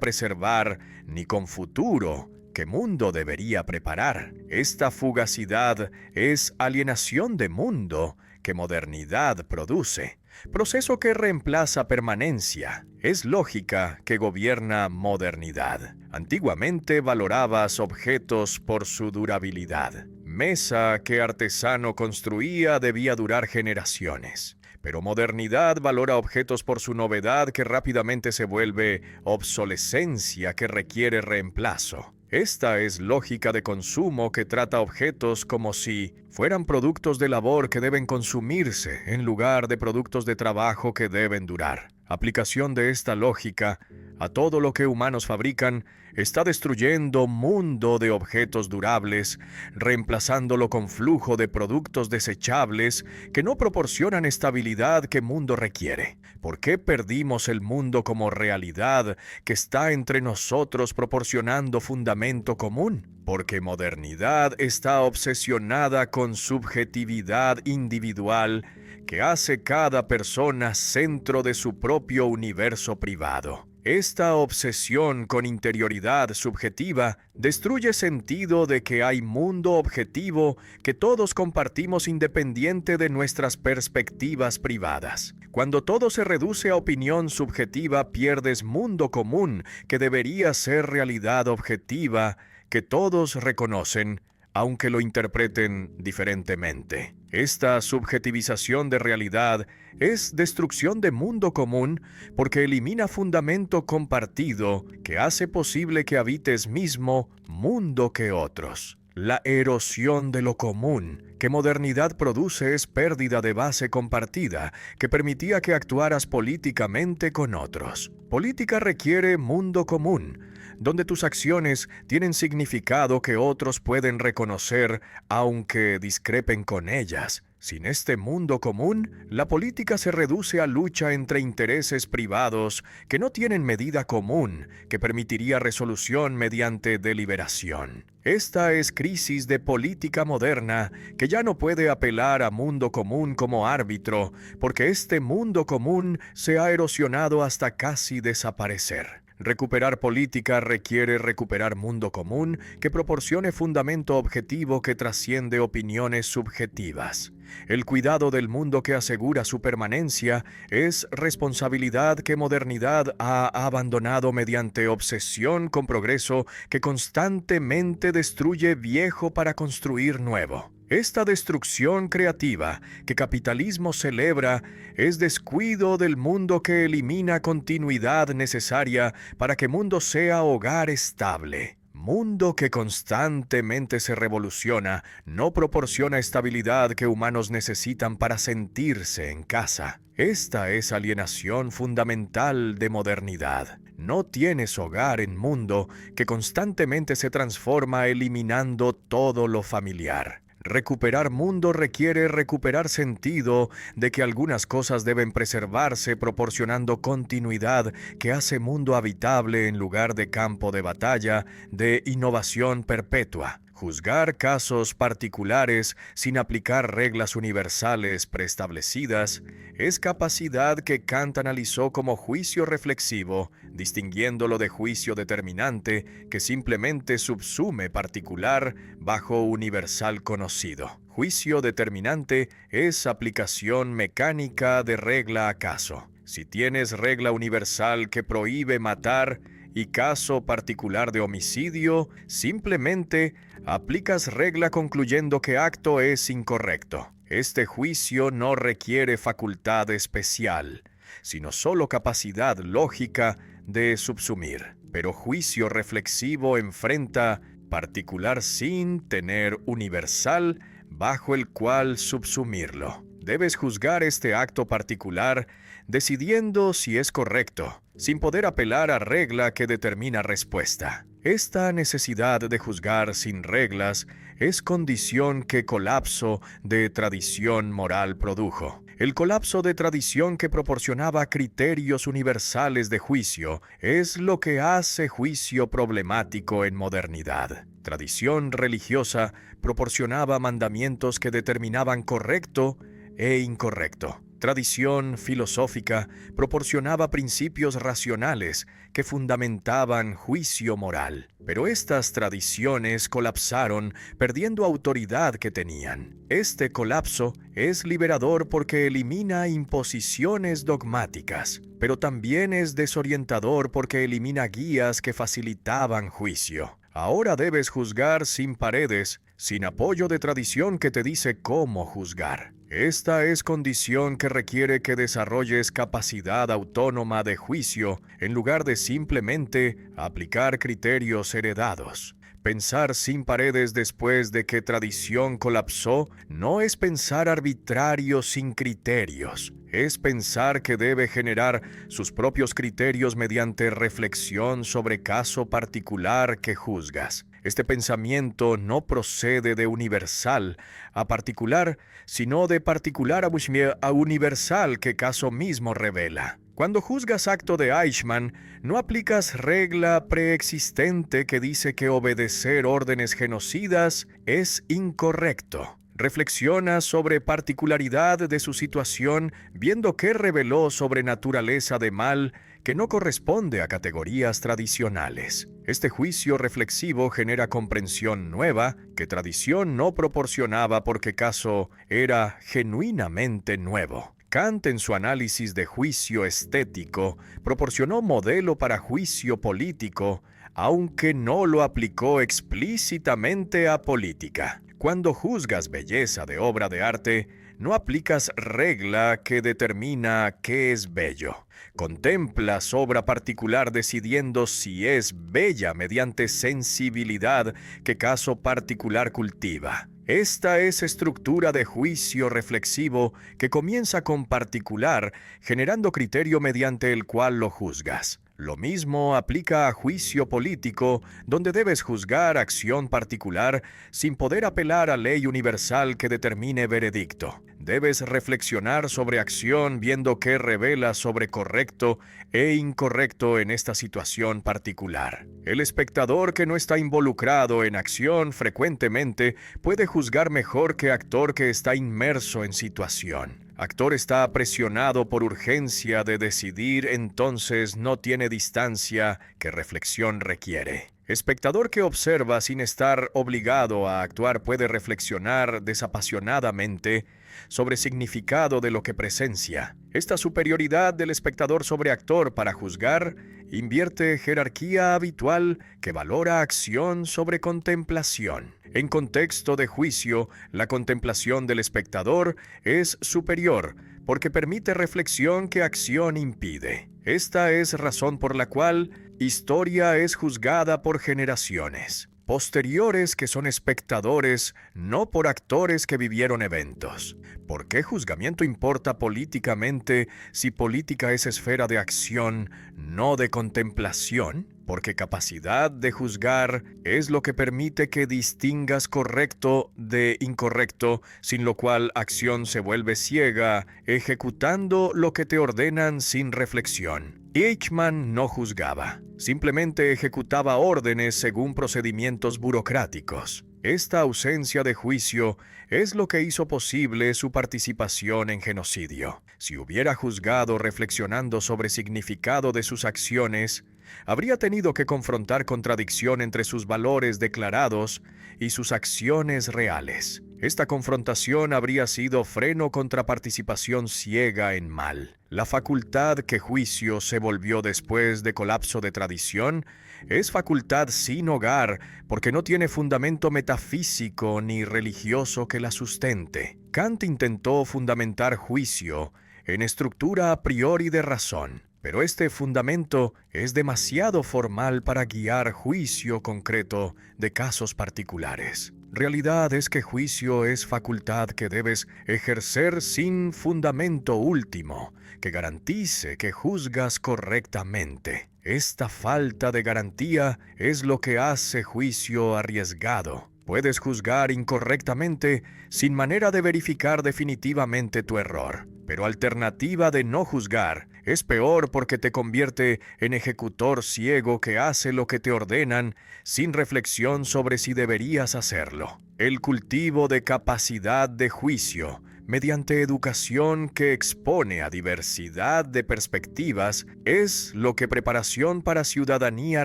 preservar, ni con futuro que mundo debería preparar. Esta fugacidad es alienación de mundo que modernidad produce. Proceso que reemplaza permanencia. Es lógica que gobierna modernidad. Antiguamente valorabas objetos por su durabilidad. Mesa que artesano construía debía durar generaciones. Pero modernidad valora objetos por su novedad que rápidamente se vuelve obsolescencia que requiere reemplazo. Esta es lógica de consumo que trata objetos como si fueran productos de labor que deben consumirse en lugar de productos de trabajo que deben durar. Aplicación de esta lógica a todo lo que humanos fabrican está destruyendo mundo de objetos durables, reemplazándolo con flujo de productos desechables que no proporcionan estabilidad que mundo requiere. ¿Por qué perdimos el mundo como realidad que está entre nosotros proporcionando fundamento común? Porque modernidad está obsesionada con subjetividad individual que hace cada persona centro de su propio universo privado. Esta obsesión con interioridad subjetiva destruye sentido de que hay mundo objetivo que todos compartimos independiente de nuestras perspectivas privadas. Cuando todo se reduce a opinión subjetiva, pierdes mundo común que debería ser realidad objetiva que todos reconocen, aunque lo interpreten diferentemente. Esta subjetivización de realidad es destrucción de mundo común porque elimina fundamento compartido que hace posible que habites mismo mundo que otros. La erosión de lo común que modernidad produce es pérdida de base compartida que permitía que actuaras políticamente con otros. Política requiere mundo común, donde tus acciones tienen significado que otros pueden reconocer aunque discrepen con ellas. Sin este mundo común, la política se reduce a lucha entre intereses privados que no tienen medida común que permitiría resolución mediante deliberación. Esta es crisis de política moderna que ya no puede apelar a mundo común como árbitro, porque este mundo común se ha erosionado hasta casi desaparecer. Recuperar política requiere recuperar mundo común que proporcione fundamento objetivo que trasciende opiniones subjetivas. El cuidado del mundo que asegura su permanencia es responsabilidad que modernidad ha abandonado mediante obsesión con progreso que constantemente destruye viejo para construir nuevo. Esta destrucción creativa que capitalismo celebra es descuido del mundo que elimina continuidad necesaria para que mundo sea hogar estable. Mundo que constantemente se revoluciona no proporciona estabilidad que humanos necesitan para sentirse en casa. Esta es alienación fundamental de modernidad. No tienes hogar en mundo que constantemente se transforma eliminando todo lo familiar. Recuperar mundo requiere recuperar sentido de que algunas cosas deben preservarse proporcionando continuidad que hace mundo habitable en lugar de campo de batalla, de innovación perpetua. Juzgar casos particulares sin aplicar reglas universales preestablecidas es capacidad que Kant analizó como juicio reflexivo, distinguiéndolo de juicio determinante que simplemente subsume particular bajo universal conocido. Juicio determinante es aplicación mecánica de regla a caso. Si tienes regla universal que prohíbe matar y caso particular de homicidio, simplemente aplicas regla concluyendo que acto es incorrecto. Este juicio no requiere facultad especial. sino solo capacidad lógica de subsumir. Pero juicio reflexivo enfrenta particular sin tener universal bajo el cual subsumirlo. Debes juzgar este acto particular decidiendo si es correcto, sin poder apelar a regla que determina respuesta. Esta necesidad de juzgar sin reglas es condición que colapso de tradición moral produjo. El colapso de tradición que proporcionaba criterios universales de juicio es lo que hace juicio problemático en modernidad. Tradición religiosa proporcionaba mandamientos que determinaban correcto e incorrecto. Tradición filosófica proporcionaba principios racionales que fundamentaban juicio moral. Pero estas tradiciones colapsaron, perdiendo autoridad que tenían. Este colapso es liberador porque elimina imposiciones dogmáticas, pero también es desorientador porque elimina guías que facilitaban juicio. Ahora debes juzgar sin paredes, sin apoyo de tradición que te dice cómo juzgar. Esta es condición que requiere que desarrolles capacidad autónoma de juicio en lugar de simplemente aplicar criterios heredados. Pensar sin paredes después de que tradición colapsó no es pensar arbitrario sin criterios. Es pensar que debe generar sus propios criterios mediante reflexión sobre caso particular que juzgas. Este pensamiento no procede de universal a particular, sino de particular a universal que caso mismo revela. Cuando juzgas acto de Eichmann, no aplicas regla preexistente que dice que obedecer órdenes genocidas es incorrecto. Reflexiona sobre particularidad de su situación, viendo qué reveló sobre naturaleza de mal que no corresponde a categorías tradicionales. Este juicio reflexivo genera comprensión nueva que tradición no proporcionaba porque caso era genuinamente nuevo. Kant, en su análisis de juicio estético, proporcionó modelo para juicio político, aunque no lo aplicó explícitamente a política. Cuando juzgas belleza de obra de arte, no aplicas regla que determina qué es bello. Contemplas obra particular decidiendo si es bella mediante sensibilidad que caso particular cultiva. Esta es estructura de juicio reflexivo que comienza con particular, generando criterio mediante el cual lo juzgas. Lo mismo aplica a juicio político, donde debes juzgar acción particular sin poder apelar a ley universal que determine veredicto. Debes reflexionar sobre acción viendo qué revela sobre correcto e incorrecto en esta situación particular. El espectador que no está involucrado en acción frecuentemente puede juzgar mejor que actor que está inmerso en situación. Actor está presionado por urgencia de decidir, entonces no tiene distancia que reflexión requiere. Espectador que observa sin estar obligado a actuar puede reflexionar desapasionadamente sobre significado de lo que presencia. Esta superioridad del espectador sobre actor para juzgar invierte jerarquía habitual que valora acción sobre contemplación. En contexto de juicio, la contemplación del espectador es superior porque permite reflexión que acción impide. Esta es razón por la cual historia es juzgada por generaciones posteriores que son espectadores, no por actores que vivieron eventos. ¿Por qué juzgamiento importa políticamente si política es esfera de acción, no de contemplación? Porque capacidad de juzgar es lo que permite que distingas correcto de incorrecto, sin lo cual acción se vuelve ciega, ejecutando lo que te ordenan sin reflexión. Eichmann no juzgaba, simplemente ejecutaba órdenes según procedimientos burocráticos. Esta ausencia de juicio es lo que hizo posible su participación en genocidio. Si hubiera juzgado reflexionando sobre significado de sus acciones, habría tenido que confrontar contradicción entre sus valores declarados y sus acciones reales. Esta confrontación habría sido freno contra participación ciega en mal. La facultad que juicio se volvió después de colapso de tradición es facultad sin hogar porque no tiene fundamento metafísico ni religioso que la sustente. Kant intentó fundamentar juicio en estructura a priori de razón. Pero este fundamento es demasiado formal para guiar juicio concreto de casos particulares. Realidad es que juicio es facultad que debes ejercer sin fundamento último, que garantice que juzgas correctamente. Esta falta de garantía es lo que hace juicio arriesgado. Puedes juzgar incorrectamente sin manera de verificar definitivamente tu error. Pero alternativa de no juzgar es peor porque te convierte en ejecutor ciego que hace lo que te ordenan sin reflexión sobre si deberías hacerlo. El cultivo de capacidad de juicio mediante educación que expone a diversidad de perspectivas es lo que preparación para ciudadanía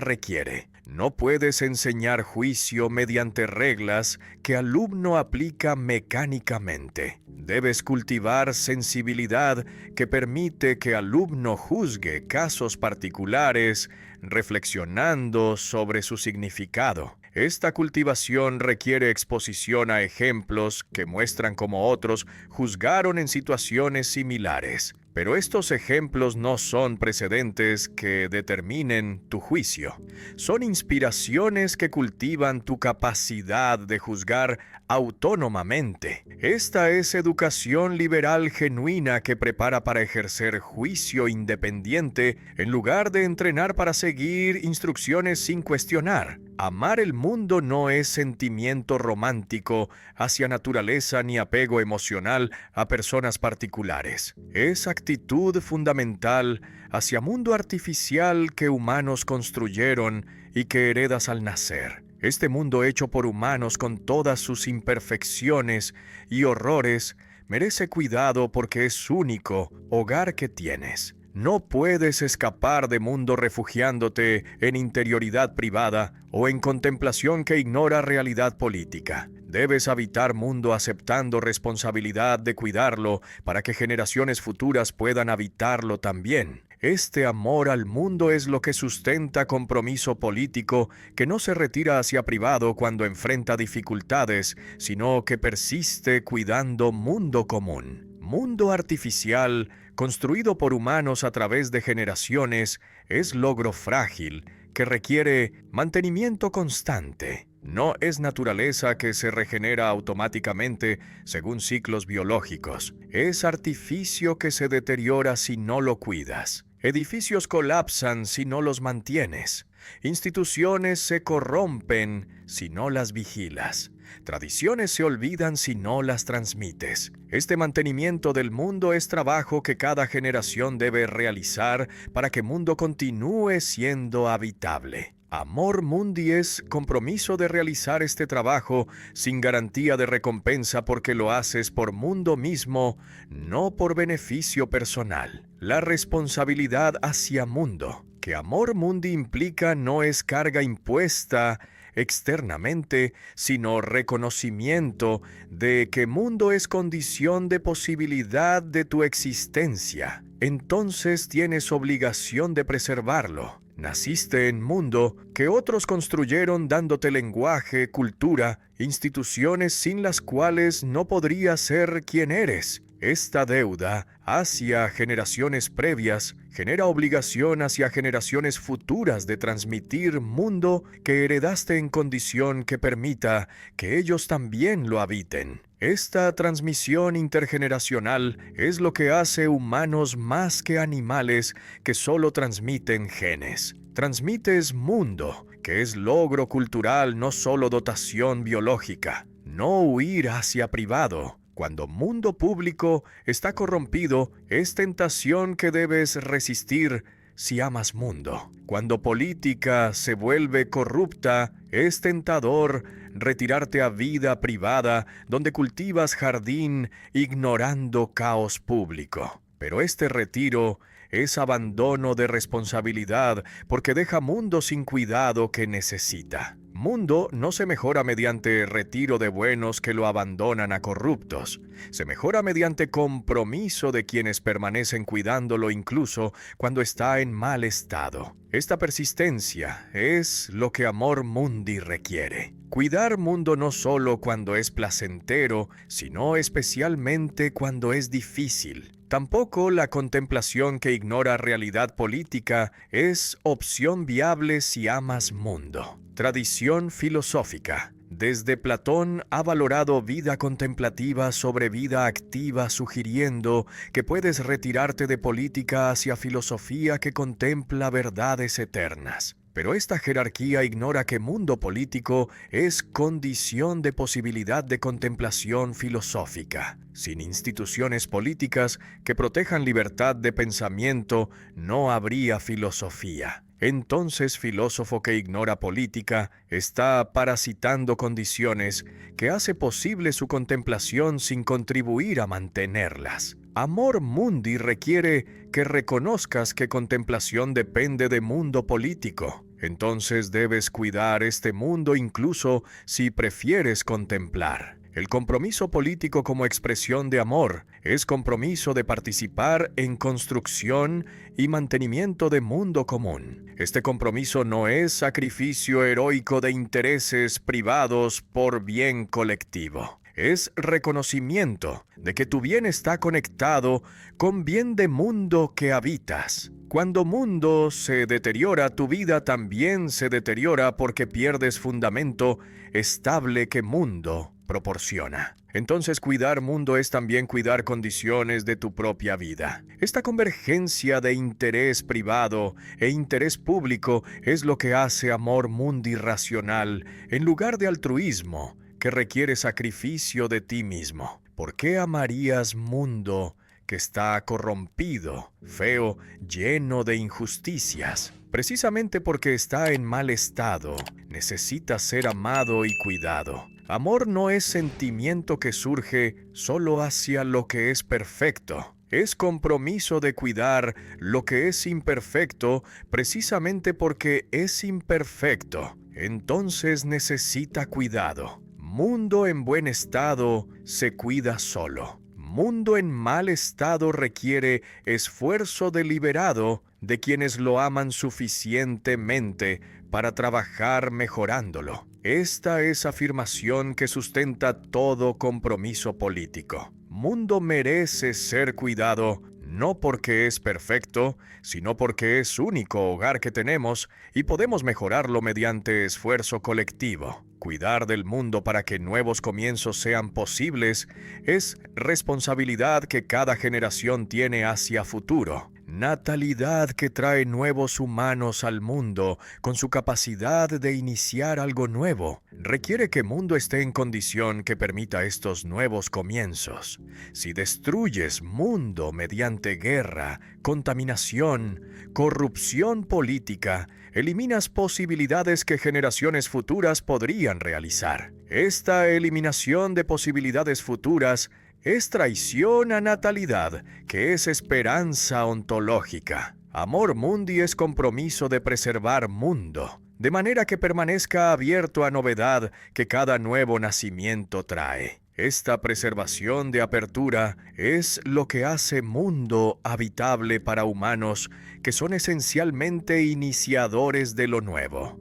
requiere. No puedes enseñar juicio mediante reglas que alumno aplica mecánicamente. Debes cultivar sensibilidad que permite que alumno juzgue casos particulares, reflexionando sobre su significado. Esta cultivación requiere exposición a ejemplos que muestran cómo otros juzgaron en situaciones similares. Pero estos ejemplos no son precedentes que determinen tu juicio. Son inspiraciones que cultivan tu capacidad de juzgar autónomamente. Esta es educación liberal genuina que prepara para ejercer juicio independiente en lugar de entrenar para seguir instrucciones sin cuestionar. Amar el mundo no es sentimiento romántico hacia naturaleza ni apego emocional a personas particulares. Es actitud fundamental hacia mundo artificial que humanos construyeron y que heredas al nacer. Este mundo hecho por humanos con todas sus imperfecciones y horrores merece cuidado porque es único hogar que tienes. No puedes escapar de mundo refugiándote en interioridad privada o en contemplación que ignora realidad política. Debes habitar mundo aceptando responsabilidad de cuidarlo para que generaciones futuras puedan habitarlo también. Este amor al mundo es lo que sustenta compromiso político que no se retira hacia privado cuando enfrenta dificultades, sino que persiste cuidando mundo común. Mundo artificial, construido por humanos a través de generaciones, es logro frágil que requiere mantenimiento constante. No es naturaleza que se regenera automáticamente según ciclos biológicos. Es artificio que se deteriora si no lo cuidas. Edificios colapsan si no los mantienes. Instituciones se corrompen si no las vigilas. Tradiciones se olvidan si no las transmites. Este mantenimiento del mundo es trabajo que cada generación debe realizar para que el mundo continúe siendo habitable. Amor Mundi es compromiso de realizar este trabajo sin garantía de recompensa porque lo haces por mundo mismo, no por beneficio personal. La responsabilidad hacia mundo que Amor Mundi implica no es carga impuesta externamente, sino reconocimiento de que mundo es condición de posibilidad de tu existencia. Entonces tienes obligación de preservarlo. Naciste en mundo que otros construyeron dándote lenguaje, cultura, instituciones sin las cuales no podrías ser quien eres. Esta deuda hacia generaciones previas genera obligación hacia generaciones futuras de transmitir mundo que heredaste en condición que permita que ellos también lo habiten. Esta transmisión intergeneracional es lo que hace humanos más que animales que solo transmiten genes. Transmites mundo, que es logro cultural, no solo dotación biológica. No huir hacia privado. Cuando mundo público está corrompido, es tentación que debes resistir si amas mundo. Cuando política se vuelve corrupta, es tentador retirarte a vida privada donde cultivas jardín ignorando caos público. Pero este retiro es abandono de responsabilidad porque deja mundo sin cuidado que necesita. Mundo no se mejora mediante retiro de buenos que lo abandonan a corruptos. Se mejora mediante compromiso de quienes permanecen cuidándolo incluso cuando está en mal estado. Esta persistencia es lo que Amor Mundi requiere. Cuidar mundo no solo cuando es placentero, sino especialmente cuando es difícil. Tampoco la contemplación que ignora realidad política es opción viable si amas mundo. Tradición filosófica. Desde Platón ha valorado vida contemplativa sobre vida activa, sugiriendo que puedes retirarte de política hacia filosofía que contempla verdades eternas. Pero esta jerarquía ignora que mundo político es condición de posibilidad de contemplación filosófica. Sin instituciones políticas que protejan libertad de pensamiento, no habría filosofía. Entonces, filósofo que ignora política está parasitando condiciones que hace posible su contemplación sin contribuir a mantenerlas. Amor mundi requiere que reconozcas que contemplación depende de mundo político. Entonces debes cuidar este mundo incluso si prefieres contemplar. El compromiso político como expresión de amor es compromiso de participar en construcción y mantenimiento de mundo común. Este compromiso no es sacrificio heroico de intereses privados por bien colectivo. Es reconocimiento de que tu bien está conectado con bien de mundo que habitas. Cuando mundo se deteriora, tu vida también se deteriora porque pierdes fundamento estable que mundo proporciona. Entonces, cuidar mundo es también cuidar condiciones de tu propia vida. Esta convergencia de interés privado e interés público es lo que hace amor mundi racional en lugar de altruismo, que requiere sacrificio de ti mismo. ¿Por qué amarías mundo que está corrompido, feo, lleno de injusticias? Precisamente porque está en mal estado, necesita ser amado y cuidado. Amor no es sentimiento que surge solo hacia lo que es perfecto. Es compromiso de cuidar lo que es imperfecto precisamente porque es imperfecto. Entonces necesita cuidado. Mundo en buen estado se cuida solo. Mundo en mal estado requiere esfuerzo deliberado de quienes lo aman suficientemente para trabajar mejorándolo. Esta es afirmación que sustenta todo compromiso político. Mundo merece ser cuidado no porque es perfecto, sino porque es único hogar que tenemos y podemos mejorarlo mediante esfuerzo colectivo. Cuidar del mundo para que nuevos comienzos sean posibles es responsabilidad que cada generación tiene hacia futuro. Natalidad que trae nuevos humanos al mundo con su capacidad de iniciar algo nuevo. Requiere que el mundo esté en condición que permita estos nuevos comienzos. Si destruyes mundo mediante guerra, contaminación, corrupción política, eliminas posibilidades que generaciones futuras podrían realizar. Esta eliminación de posibilidades futuras es traición a natalidad, que es esperanza ontológica. Amor mundi es compromiso de preservar mundo, de manera que permanezca abierto a novedad que cada nuevo nacimiento trae. Esta preservación de apertura es lo que hace mundo habitable para humanos que son esencialmente iniciadores de lo nuevo.